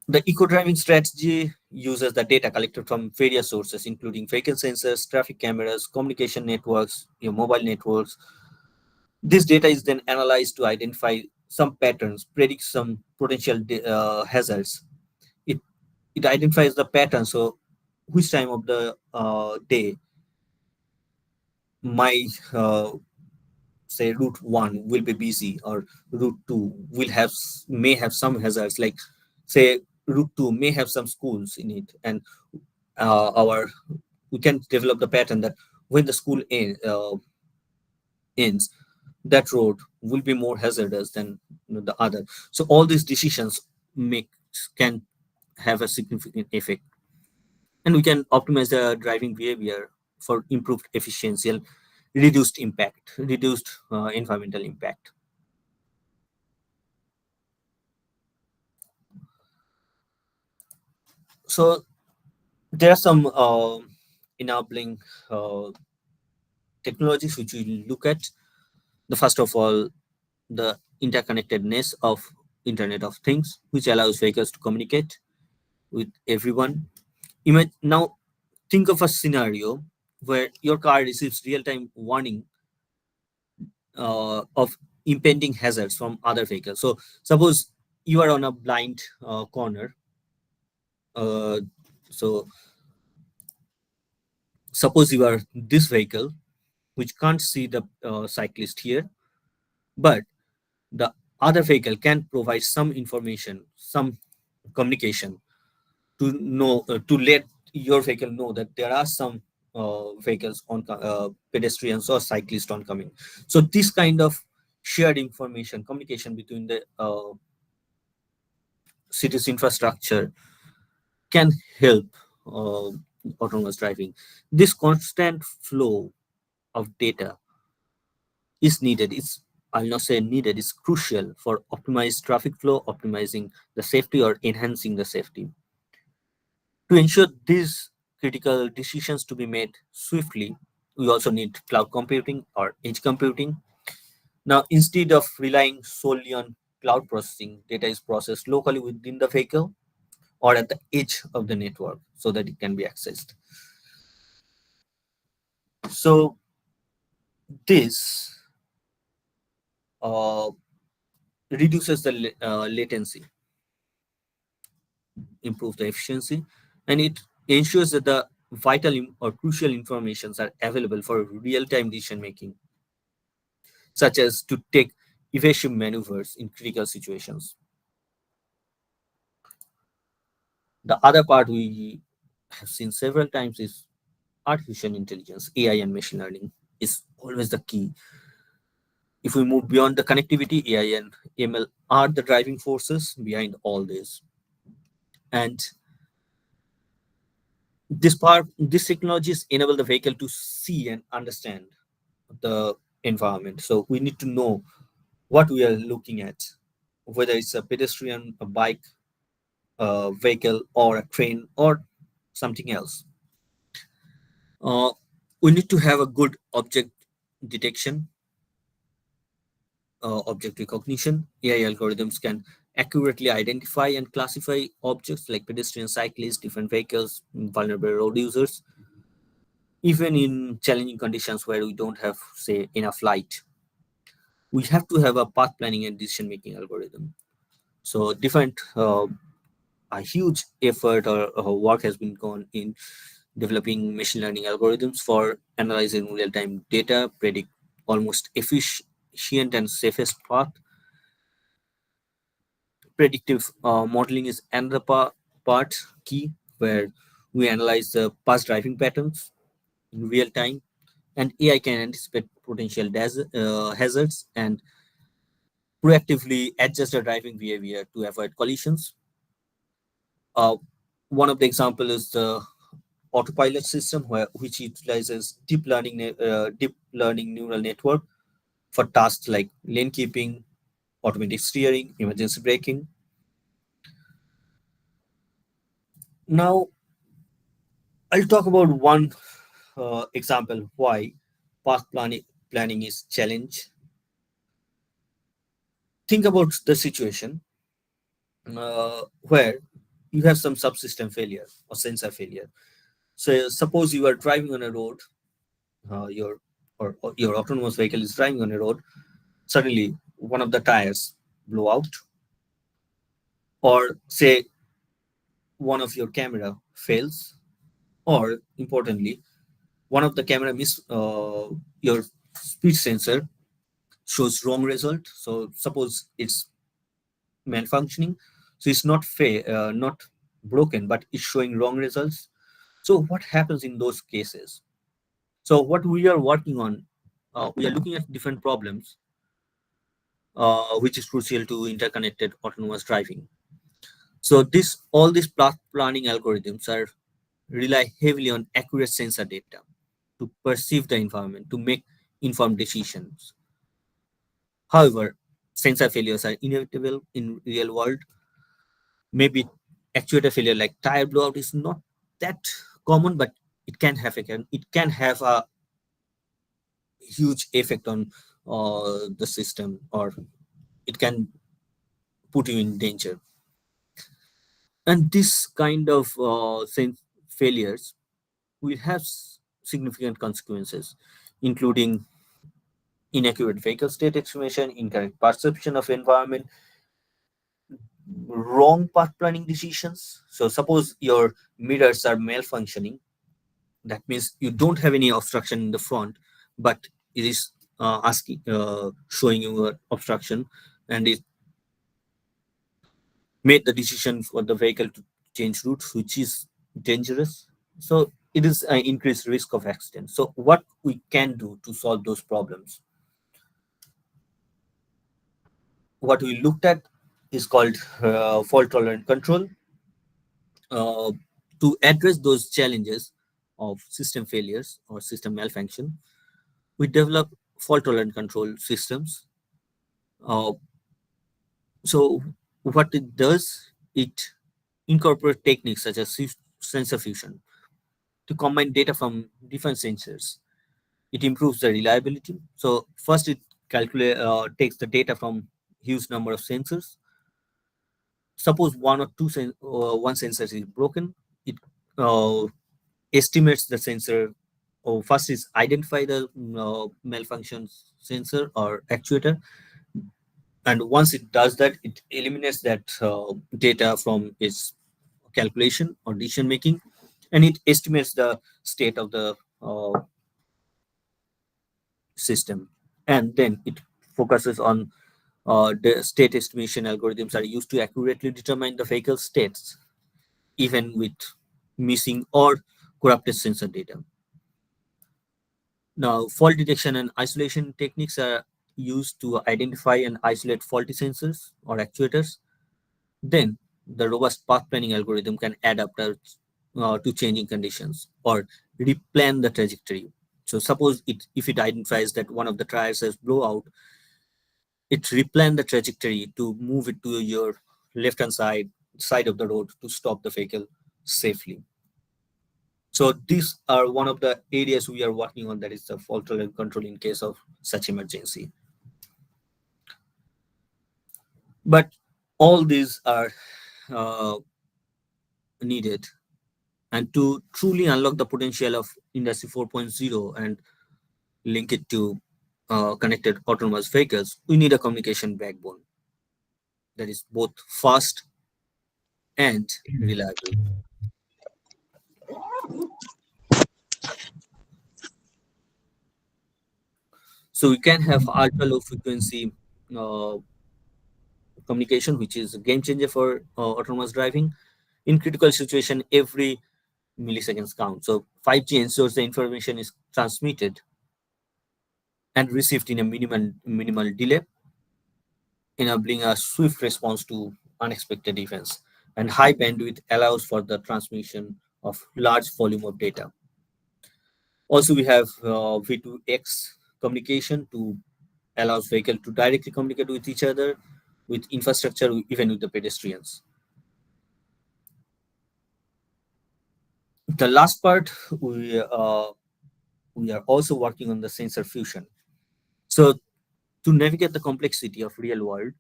The eco driving strategy uses the data collected from various sources, including vehicle sensors, traffic cameras, communication networks, mobile networks. This data is then analyzed to identify some patterns, predict some potential hazards. It identifies the pattern, so which time of the day my say route 1 will be busy, or route 2 may have some hazards, like say route 2 may have some schools in it, and our we can develop the pattern that when the school ends, that road will be more hazardous than the other. So all these decisions make can have a significant effect, and we can optimize the driving behavior for improved efficiency and reduced environmental impact. So there are some enabling uh, technologies which we look at. The first of all, the interconnectedness of Internet of Things, which allows vehicles to communicate with everyone. Now, think of a scenario where your car receives real-time warning of impending hazards from other vehicles. So, suppose you are on a blind corner. Uh, so, suppose you are this vehicle which can't see the cyclist here, but the other vehicle can provide some information, some communication to know to let your vehicle know that there are some vehicles on pedestrians or cyclists oncoming. So this kind of shared information communication between the city's infrastructure can help uh, autonomous driving. This constant flow of data is needed. It's, I'll not say needed, it's crucial for optimized traffic flow, optimizing the safety or enhancing the safety. To ensure these critical decisions to be made swiftly, we also need cloud computing or edge computing. Now, instead of relying solely on cloud processing, data is processed locally within the vehicle or at the edge of the network so that it can be accessed. So, this uh, reduces the latency, improves the efficiency, and it ensures that the vital or crucial informations are available for real-time decision making, such as to take evasive maneuvers in critical situations. The other part we have seen several times is artificial intelligence, AI and machine learning is always the key. If we move beyond the connectivity, AI and ML are the driving forces behind all this. And these technologies enable the vehicle to see and understand the environment. So we need to know what we are looking at, whether it's a pedestrian, a bike, a vehicle, or a train, or something else. Uh, we need to have a good object detection, object recognition. AI algorithms can accurately identify and classify objects like pedestrians, cyclists, different vehicles, vulnerable road users, even in challenging conditions where we don't have, say, enough light. We have to have a path planning and decision making algorithm. So different a huge effort or work has been gone in developing machine learning algorithms for analyzing real-time data, predict almost efficient and safest path. Predictive modeling is another part key where we analyze the past driving patterns in real time, and AI can anticipate potential hazards and proactively adjust the driving behavior to avoid collisions. Uh, One of the example is the autopilot system, which utilizes deep learning neural network for tasks like lane keeping, automatic steering, emergency braking. Now, I'll talk about one example why planning is challenge. Think about the situation where you have some subsystem failure or sensor failure. So suppose you are driving on a road, your or your autonomous vehicle is driving on a road. Suddenly, one of the tires blow out, or say one of your camera fails, or importantly, one of the camera miss your speed sensor shows wrong result. So suppose it's malfunctioning, so it's not broken, but it's showing wrong results. So what happens in those cases? So what we are working on, we are looking at different problems, which is crucial to interconnected autonomous driving. So this all these path planning algorithms are rely heavily on accurate sensor data to perceive the environment to make informed decisions. However, sensor failures are inevitable in real world. Maybe actuator failure like tire blowout is not that common, but it can have a huge effect on the system, or it can put you in danger. And this kind of failures will have significant consequences, including inaccurate vehicle state estimation, incorrect perception of environment, wrong path planning decisions. So suppose your mirrors are malfunctioning, that means you don't have any obstruction in the front, but it is asking showing you an obstruction, and it made the decision for the vehicle to change routes, which is dangerous. So it is an increased risk of accident. So what we can do to solve those problems, what we looked at is called fault tolerant control. uh, to address those challenges of system failures or system malfunction, we develop fault tolerant control systems. Uh, so what it does, it incorporates techniques such as sensor fusion to combine data from different sensors. It improves the reliability. So first it takes the data from huge number of sensors. Suppose one sensor is broken, it uh, estimates the sensor, or first is identify the malfunction sensor or actuator, and once it does that, it eliminates that data from its calculation or decision making, and it estimates the state of the system, and then it focuses on the state estimation algorithms are used to accurately determine the vehicle states, even with missing or corrupted sensor data. Now, fault detection and isolation techniques are used to identify and isolate faulty sensors or actuators. Then, the robust path planning algorithm can adapt to changing conditions or replan the trajectory. So, suppose if it identifies that one of the tires has blowout, it replan the trajectory to move it to your left-hand side of the road to stop the vehicle safely. So these are one of the areas we are working on, that is the fault tolerant control in case of such emergency. But all these are uh, needed. And to truly unlock the potential of Industry 4.0 and link it to connected autonomous vehicles, we need a communication backbone that is both fast and reliable. So we can have ultra low frequency uh, communication, which is a game changer for autonomous driving. In critical situation, every milliseconds count. So 5G ensures the information is transmitted and received in a minimal delay, enabling a swift response to unexpected events. And high bandwidth allows for the transmission of large volume of data. Also, we have V2X communication to allows vehicle to directly communicate with each other, with infrastructure, even with the pedestrians. The last part, we are also working on the sensor fusion. So to navigate the complexity of real world,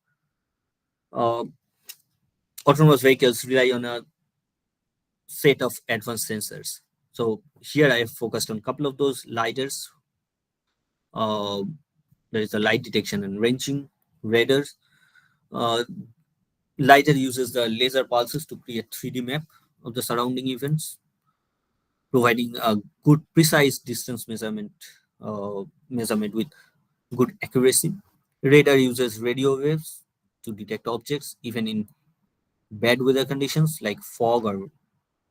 uh, autonomous vehicles rely on a set of advanced sensors. So here I have focused on a couple of those lidars. Uh, there is the light detection and ranging radars. Uh, LiDAR uses the laser pulses to create 3D map of the surrounding events, providing a good precise distance measurement with good accuracy. Radar uses radio waves to detect objects even in bad weather conditions like fog or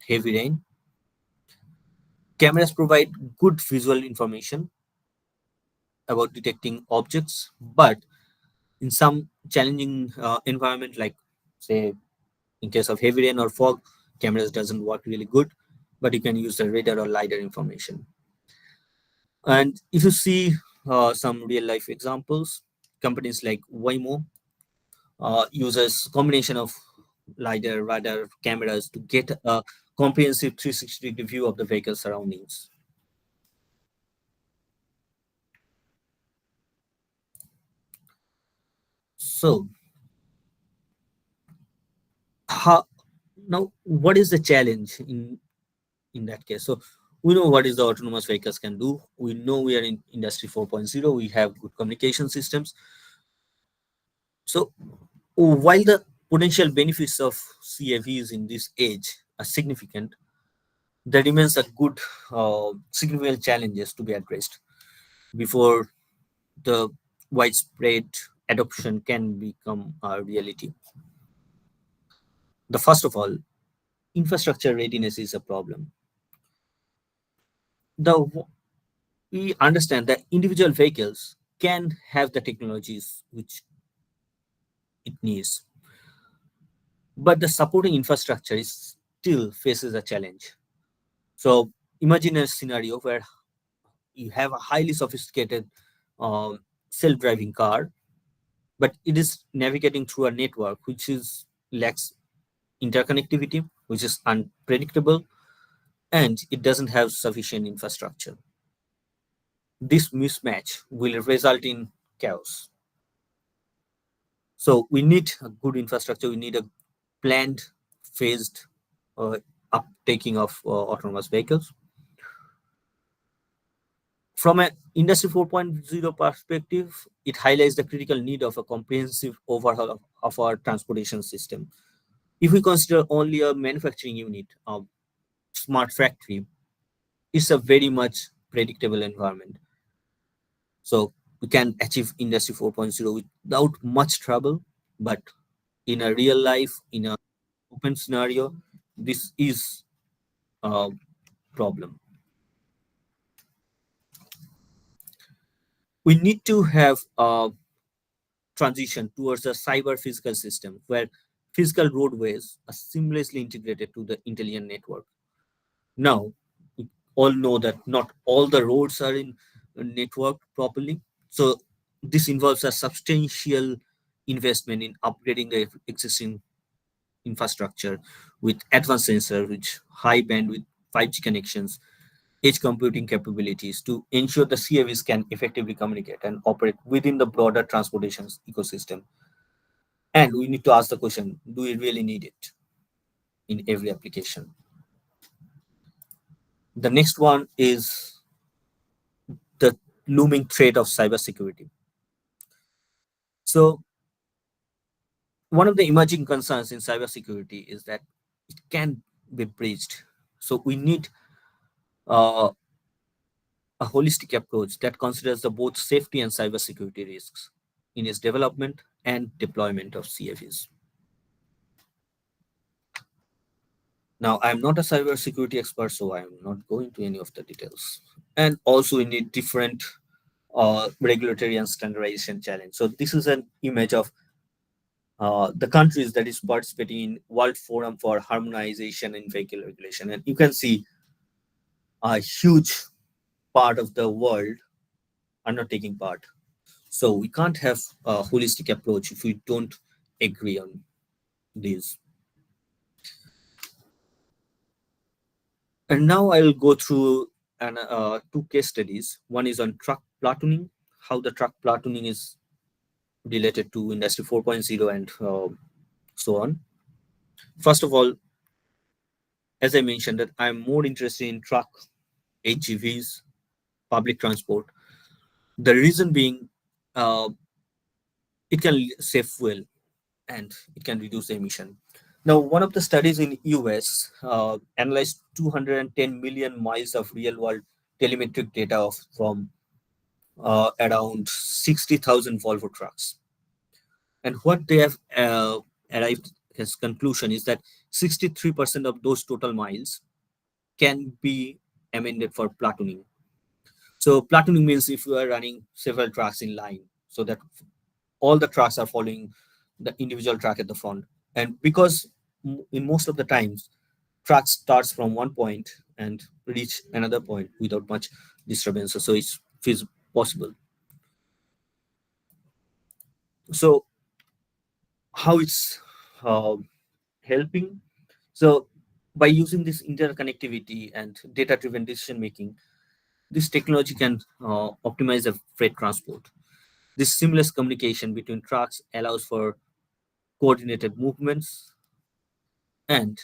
heavy rain. Cameras provide good visual information about detecting objects, but in some challenging environment, like say in case of heavy rain or fog, cameras doesn't work really good, but you can use the radar or lidar information. And if you see some real life examples, companies like Waymo uses combination of lidar, radar, cameras to get a comprehensive 360-degree view of the vehicle surroundings. So, how now? What is the challenge in that case? So, we know what is the autonomous vehicles can do. We know we are in Industry 4.0. We have good communication systems. So, while the potential benefits of CAVs in this age are significant, there remains a good significant challenges to be addressed before the widespread adoption can become a reality. The first of all, infrastructure readiness is a problem. The We understand that individual vehicles can have the technologies which it needs, but the supporting infrastructure is still faces a challenge. So imagine a scenario where you have a highly sophisticated self-driving car, but it is navigating through a network which is lacks interconnectivity, which is unpredictable, and it doesn't have sufficient infrastructure. This mismatch will result in chaos. So we need a good infrastructure. We need a planned, phased uptaking of autonomous vehicles. From an Industry 4.0 perspective, it highlights the critical need of a comprehensive overhaul of our transportation system. If we consider only a manufacturing unit, a smart factory, it's a very much predictable environment. So we can achieve Industry 4.0 without much trouble, but in a real life, in a open scenario, this is a problem. We need to have a transition towards a cyber physical system where physical roadways are seamlessly integrated to the intelligent network. Now, we all know that not all the roads are in networked properly. So this involves a substantial investment in upgrading the existing infrastructure with advanced sensors, which high bandwidth 5G connections, edge computing capabilities to ensure the CAVs can effectively communicate and operate within the broader transportation ecosystem. And we need to ask the question, do we really need it in every application? The next one is the looming threat of cybersecurity. So one of the emerging concerns in cybersecurity is that it can be breached. So we need uh, a holistic approach that considers the both safety and cybersecurity risks in its development and deployment of CFEs. Now, I'm not a cybersecurity expert, so I'm not going to any of the details. And also, we need different regulatory and standardization challenge. So this is an image of the countries that is participating in World Forum for Harmonization in Vehicle Regulation. And you can see a huge part of the world are not taking part. So we can't have a holistic approach if we don't agree on these. And now I'll go through two case studies. One is on truck platooning, how the truck platooning is related to Industry 4.0 and so on. First of all, as I mentioned, that I'm more interested in truck, HGVs, public transport. The reason being, uh, it can save fuel and it can reduce the emission. Now, one of the studies in US analyzed 210 million miles of real-world telemetric data from around 60,000 Volvo trucks. And what they have arrived as conclusion is that 63% of those total miles can be amended for platooning. So platooning means if you are running several trucks in line, so that all the trucks are following the individual truck at the front. And because in most of the times, truck starts from one point and reach another point without much disturbance, so it feels possible. So how it's uh, helping? So by using this interconnectivity and data-driven decision making, this technology can optimize the freight transport. This seamless communication between trucks allows for coordinated movements, and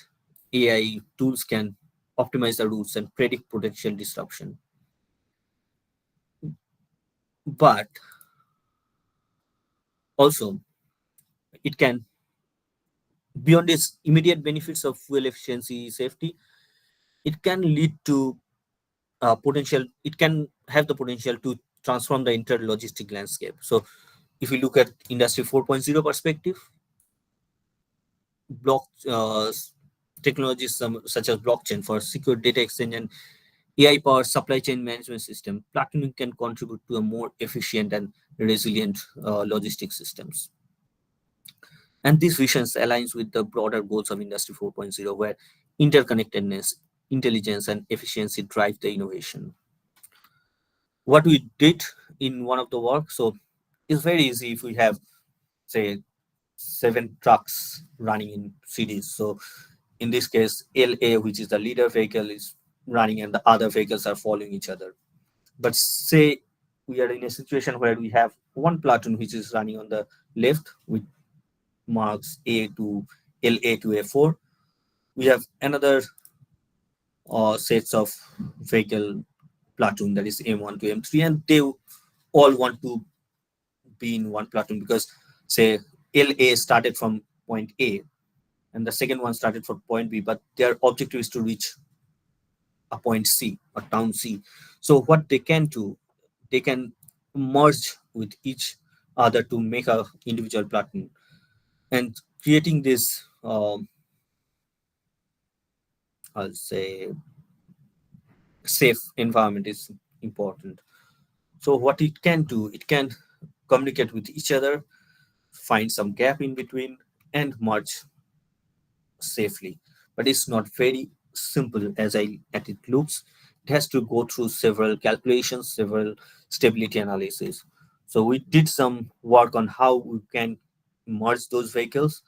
AI tools can optimize the routes and predict potential disruption. But also, it can, beyond its immediate benefits of fuel efficiency, safety, it can lead to it can have the potential to transform the entire logistic landscape. So, if you look at Industry 4.0 perspective, block technologies such as blockchain for secure data exchange and AI powered supply chain management system, platooning can contribute to a more efficient and resilient logistics systems. And this vision aligns with the broader goals of Industry 4.0, where interconnectedness, intelligence, and efficiency drive the innovation. What we did in one of the work. So it's very easy if we have, say, 7 trucks running in cities. So in this case, LA, which is the leader vehicle, is running and the other vehicles are following each other. But say we are in a situation where we have one platoon which is running on the left with marks A to LA to A4. We have another sets of vehicle platoon, that is M1 to M3, and they all want to be in one platoon because, say, LA started from point A and the second one started from point B, but their objective is to reach a point C, a town C. So what they can do, they can merge with each other to make a individual platoon, and creating this, I'll say, safe environment is important. So what it can do, it can communicate with each other, find some gap in between, and merge safely. But it's not very simple as it looks. It has to go through several calculations, several stability analysis. So we did some work on how we can merge those vehicles.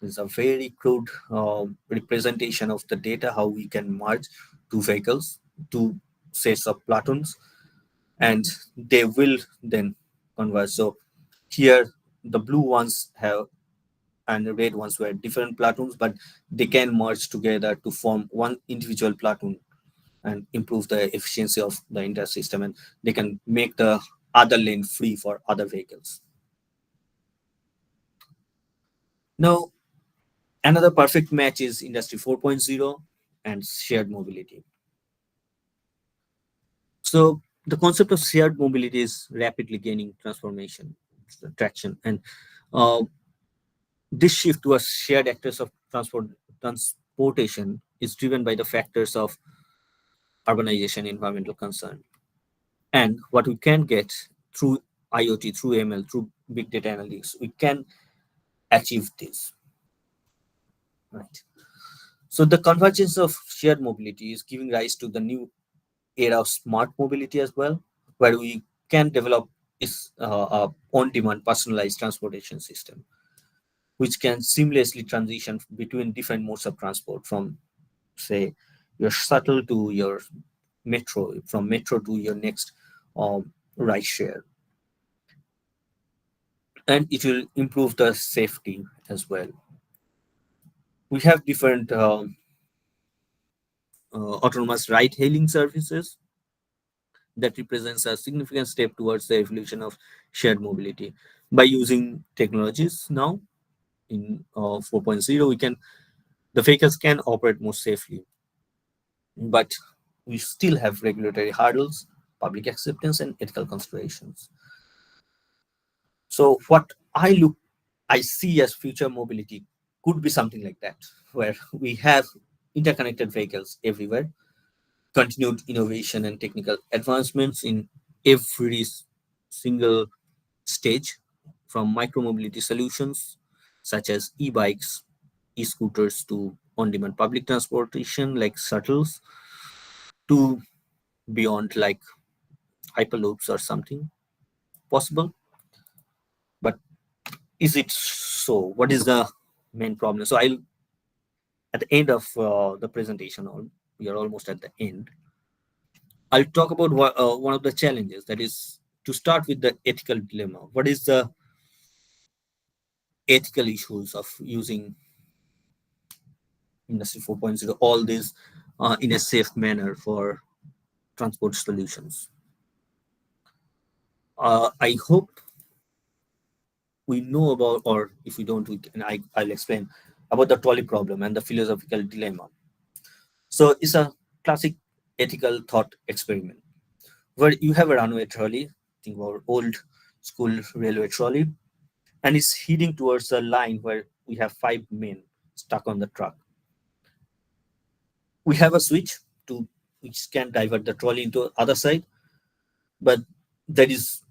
It's a very crude representation of the data, how we can merge two vehicles, two sets of platoons, and they will then converge. So here the blue ones have and the red ones were different platoons, but they can merge together to form one individual platoon and improve the efficiency of the entire system, and they can make the other lane free for other vehicles. Now, another perfect match is Industry 4.0 and shared mobility. So the concept of shared mobility is rapidly gaining traction, and uh, this shift towards shared actors of transportation is driven by the factors of urbanization, environmental concern, and what we can get through IoT, through ML, through big data analytics. We can achieve this, right? So the convergence of shared mobility is giving rise to the new era of smart mobility as well, where we can develop is a on-demand personalized transportation system, which can seamlessly transition between different modes of transport, from, say, your shuttle to your metro, from metro to your next ride share, and it will improve the safety as well. We have different autonomous ride hailing services that represents a significant step towards the evolution of shared mobility. By using technologies now in 4.0, we can the vehicles can operate more safely, but we still have regulatory hurdles, public acceptance, and ethical considerations. So what I see as future mobility could be something like that, where we have interconnected vehicles everywhere, continued innovation and technical advancements in every single stage, from micromobility solutions such as e-bikes, e-scooters, to on-demand public transportation like shuttles, to beyond like hyperloops or something possible. But is it so? What is the main problem? So I'll at the end of the presentation, we are almost at the end. I'll talk about one of the challenges, that is to start with the ethical dilemma. What is the ethical issues of using Industry 4.0, all this in a safe manner for transport solutions? I hope we know about, or if we don't, I'll explain about the trolley problem and the philosophical dilemma. So it's a classic ethical thought experiment where you have a runway trolley, think about old school railway trolley, and it's heading towards a line where we have 5 men stuck on the truck. We have a switch to which can divert the trolley into other side, but there is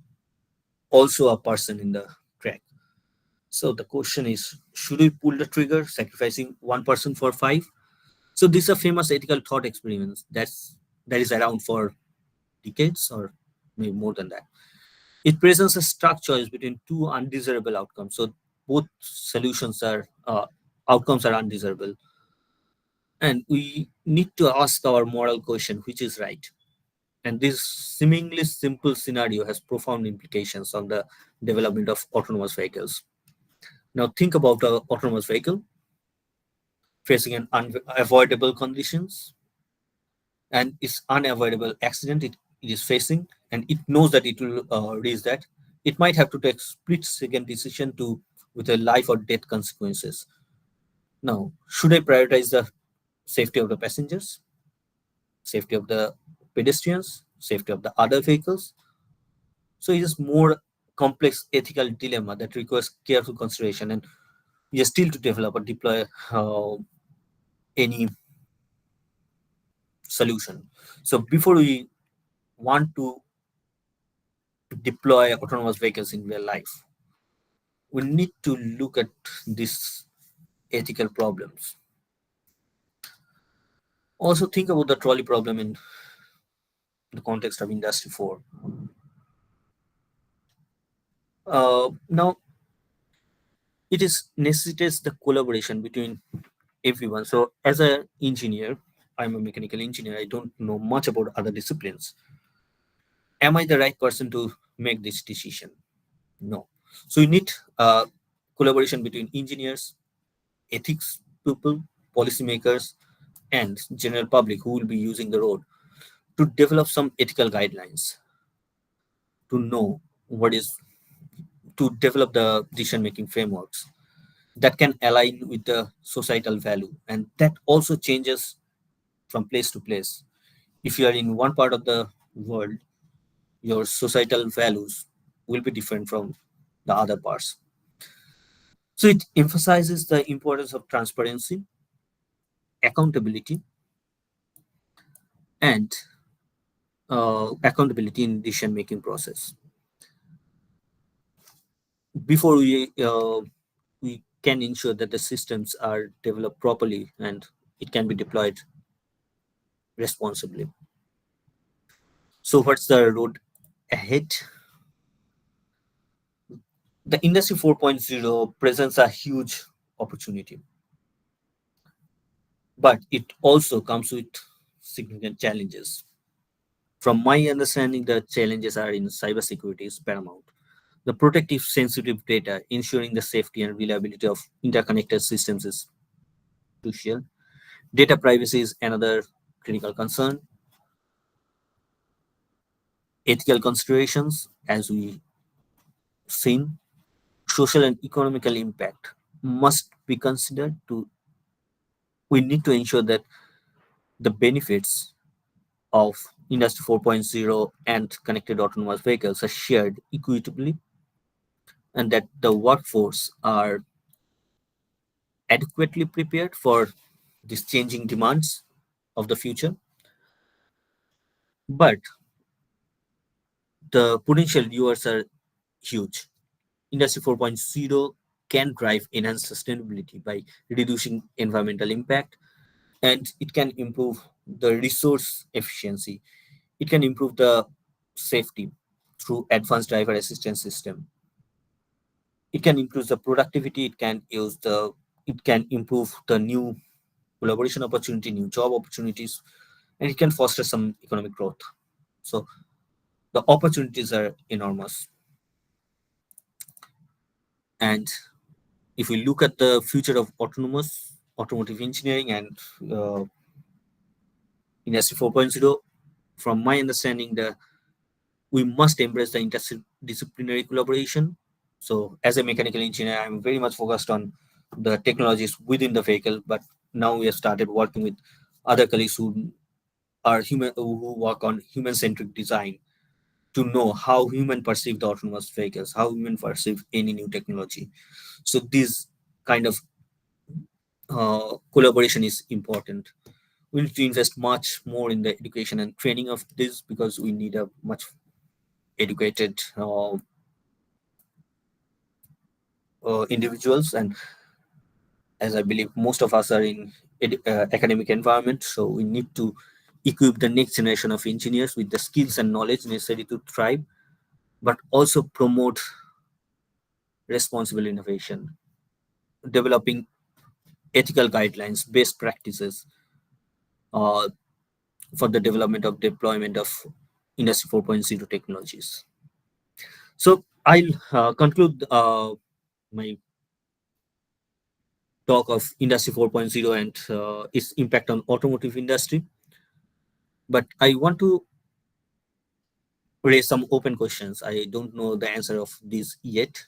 also a person in the track. So the question is, should we pull the trigger, sacrificing one person for 5? So this is a famous ethical thought experiment that is around for decades or maybe more than that. It presents a stark choice between two undesirable outcomes. So both solutions are outcomes are undesirable, and we need to ask our moral question: which is right? And this seemingly simple scenario has profound implications on the development of autonomous vehicles. Now, think about an autonomous vehicle facing an unavoidable conditions and its unavoidable accident it is facing, and it knows that it will reach that. It might have to take split-second decision to with a life or death consequences. Now, should I prioritize the safety of the passengers, safety of the pedestrians, safety of the other vehicles? So it is more complex ethical dilemma that requires careful consideration, and we are still to develop or deploy any solution. So before we want to deploy autonomous vehicles in real life, we need to look at these ethical problems. Also think about the trolley problem in the context of Industry 4. Now, it is necessitates the collaboration between everyone. So as an engineer, I'm a mechanical engineer, I don't know much about other disciplines. Am I the right person to make this decision? No. So you need collaboration between engineers, ethics people, policymakers, and general public who will be using the road to develop some ethical guidelines, to know what is to develop the decision making frameworks that can align with the societal value, and that also changes from place to place. If you are in one part of the world, your societal values will be different from the other parts. So it emphasizes the importance of transparency, accountability, and accountability in decision making process. Before we can ensure that the systems are developed properly and it can be deployed responsibly. So what's the road ahead? The Industry 4.0 presents a huge opportunity, but it also comes with significant challenges. From my understanding, the challenges are in cybersecurity is paramount. The protective sensitive data, ensuring the safety and reliability of interconnected systems is crucial. Data privacy is another critical concern. Ethical considerations, as we seen, social and economical impact must be considered to. We need to ensure that the benefits of Industry 4.0 and connected autonomous vehicles are shared equitably, and that the workforce are adequately prepared for these changing demands of the future. But the potential viewers are huge. Industry 4.0 can drive enhanced sustainability by reducing environmental impact, and it can improve the resource efficiency. It can improve the safety through advanced driver assistance system. It can improve the productivity. It can improve the new collaboration opportunity, new job opportunities, and it can foster some economic growth. So the opportunities are enormous. And if we look at the future of automotive engineering and Industry 4.0, from my understanding, we must embrace the interdisciplinary collaboration. So as a mechanical engineer, I'm very much focused on the technologies within the vehicle, but now we have started working with other colleagues who are human, who work on human-centric design, to know how human perceive the autonomous vehicles, how human perceive any new technology. So this kind of collaboration is important. We need to invest much more in the education and training of this, because we need a much educated individuals, and as I believe most of us are in academic environment, so we need to equip the next generation of engineers with the skills and knowledge necessary to thrive. but also promote responsible innovation, developing ethical guidelines, best practices uh, for the development of deployment of Industry 4.0 technologies. So I'll conclude my talk of Industry 4.0 and its impact on automotive industry. But I want to raise some open questions. I don't know the answer of these yet.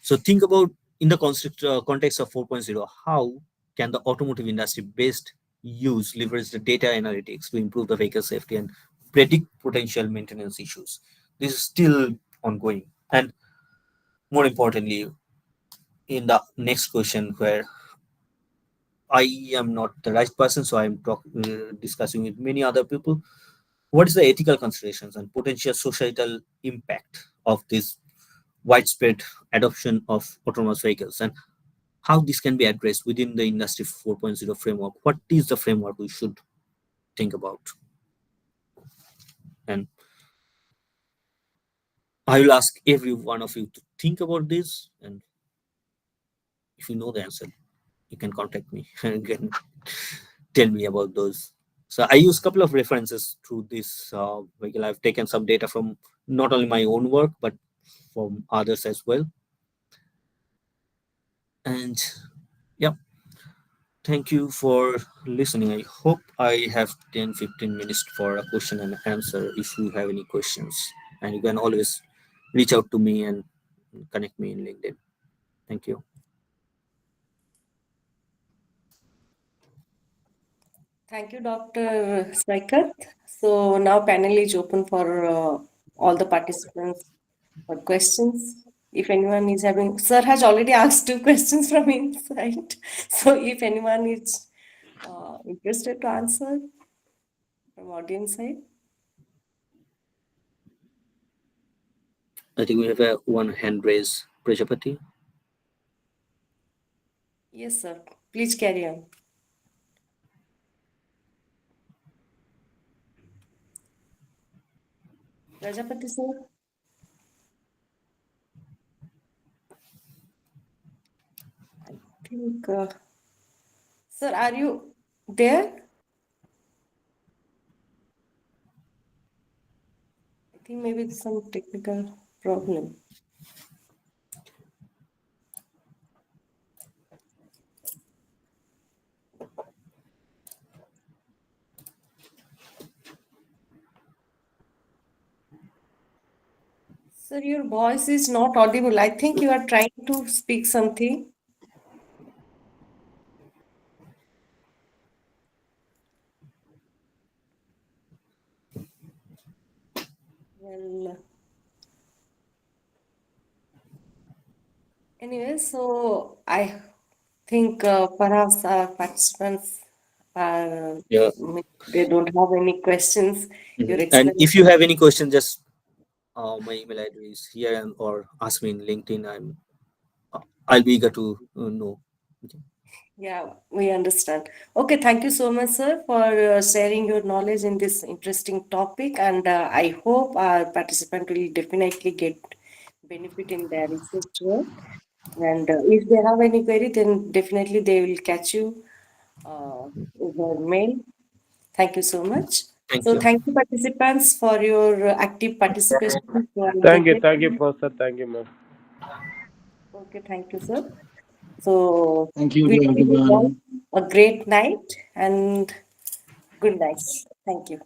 So think about in the context of 4.0, how can the automotive industry best use leverage the data analytics to improve the vehicle safety and predict potential maintenance issues? This is still ongoing. And more importantly, in the next question, where I am not the right person, so I'm discussing with many other people. What is the ethical considerations and potential societal impact of this widespread adoption of autonomous vehicles, and how this can be addressed within the Industry 4.0 framework? What is the framework we should think about? And I will ask every one of you to think about this, and if you know the answer, you can contact me and can tell me about those. So I use a couple of references through this vehicle. I've taken some data from not only my own work, but from others as well. And yeah, thank you for listening. I hope I have 10-15 minutes for a question and answer if you have any questions. And you can always reach out to me and connect me in LinkedIn. Thank you.
Thank you, Dr. Saikat. So now panel is open for all the participants for questions. If anyone is having, sir has already asked two questions from inside. So if anyone is interested to answer from audience side.
I think we have a one hand raise, Prajapati.
Yes, sir. Please carry on. Prajapati, sir. I think, sir, are you there? I think maybe it's some technical problem. Sir, your voice is not audible. I think you are trying to speak something. Well, anyway, so I think perhaps our participants are,
Yeah.
they don't have any questions. Your
And if
explanation.
you have any question, just my email address is here, and or ask me in LinkedIn. I'll be eager to know. Okay.
Yeah, we understand. Okay, thank you so much, sir, for sharing your knowledge in this interesting topic. And I hope our participant will definitely get benefit in their research work. And if they have any query, then definitely they will catch you over mail. Thank you so much.
Thank
So
you.
thank you, participants, for your active participation in the
Thank you,
session.
Professor. Thank you, ma'am.
Okay, thank you, sir. So
Thank you
we
to
wish you all
everyone.
a great night and good night. Thank you.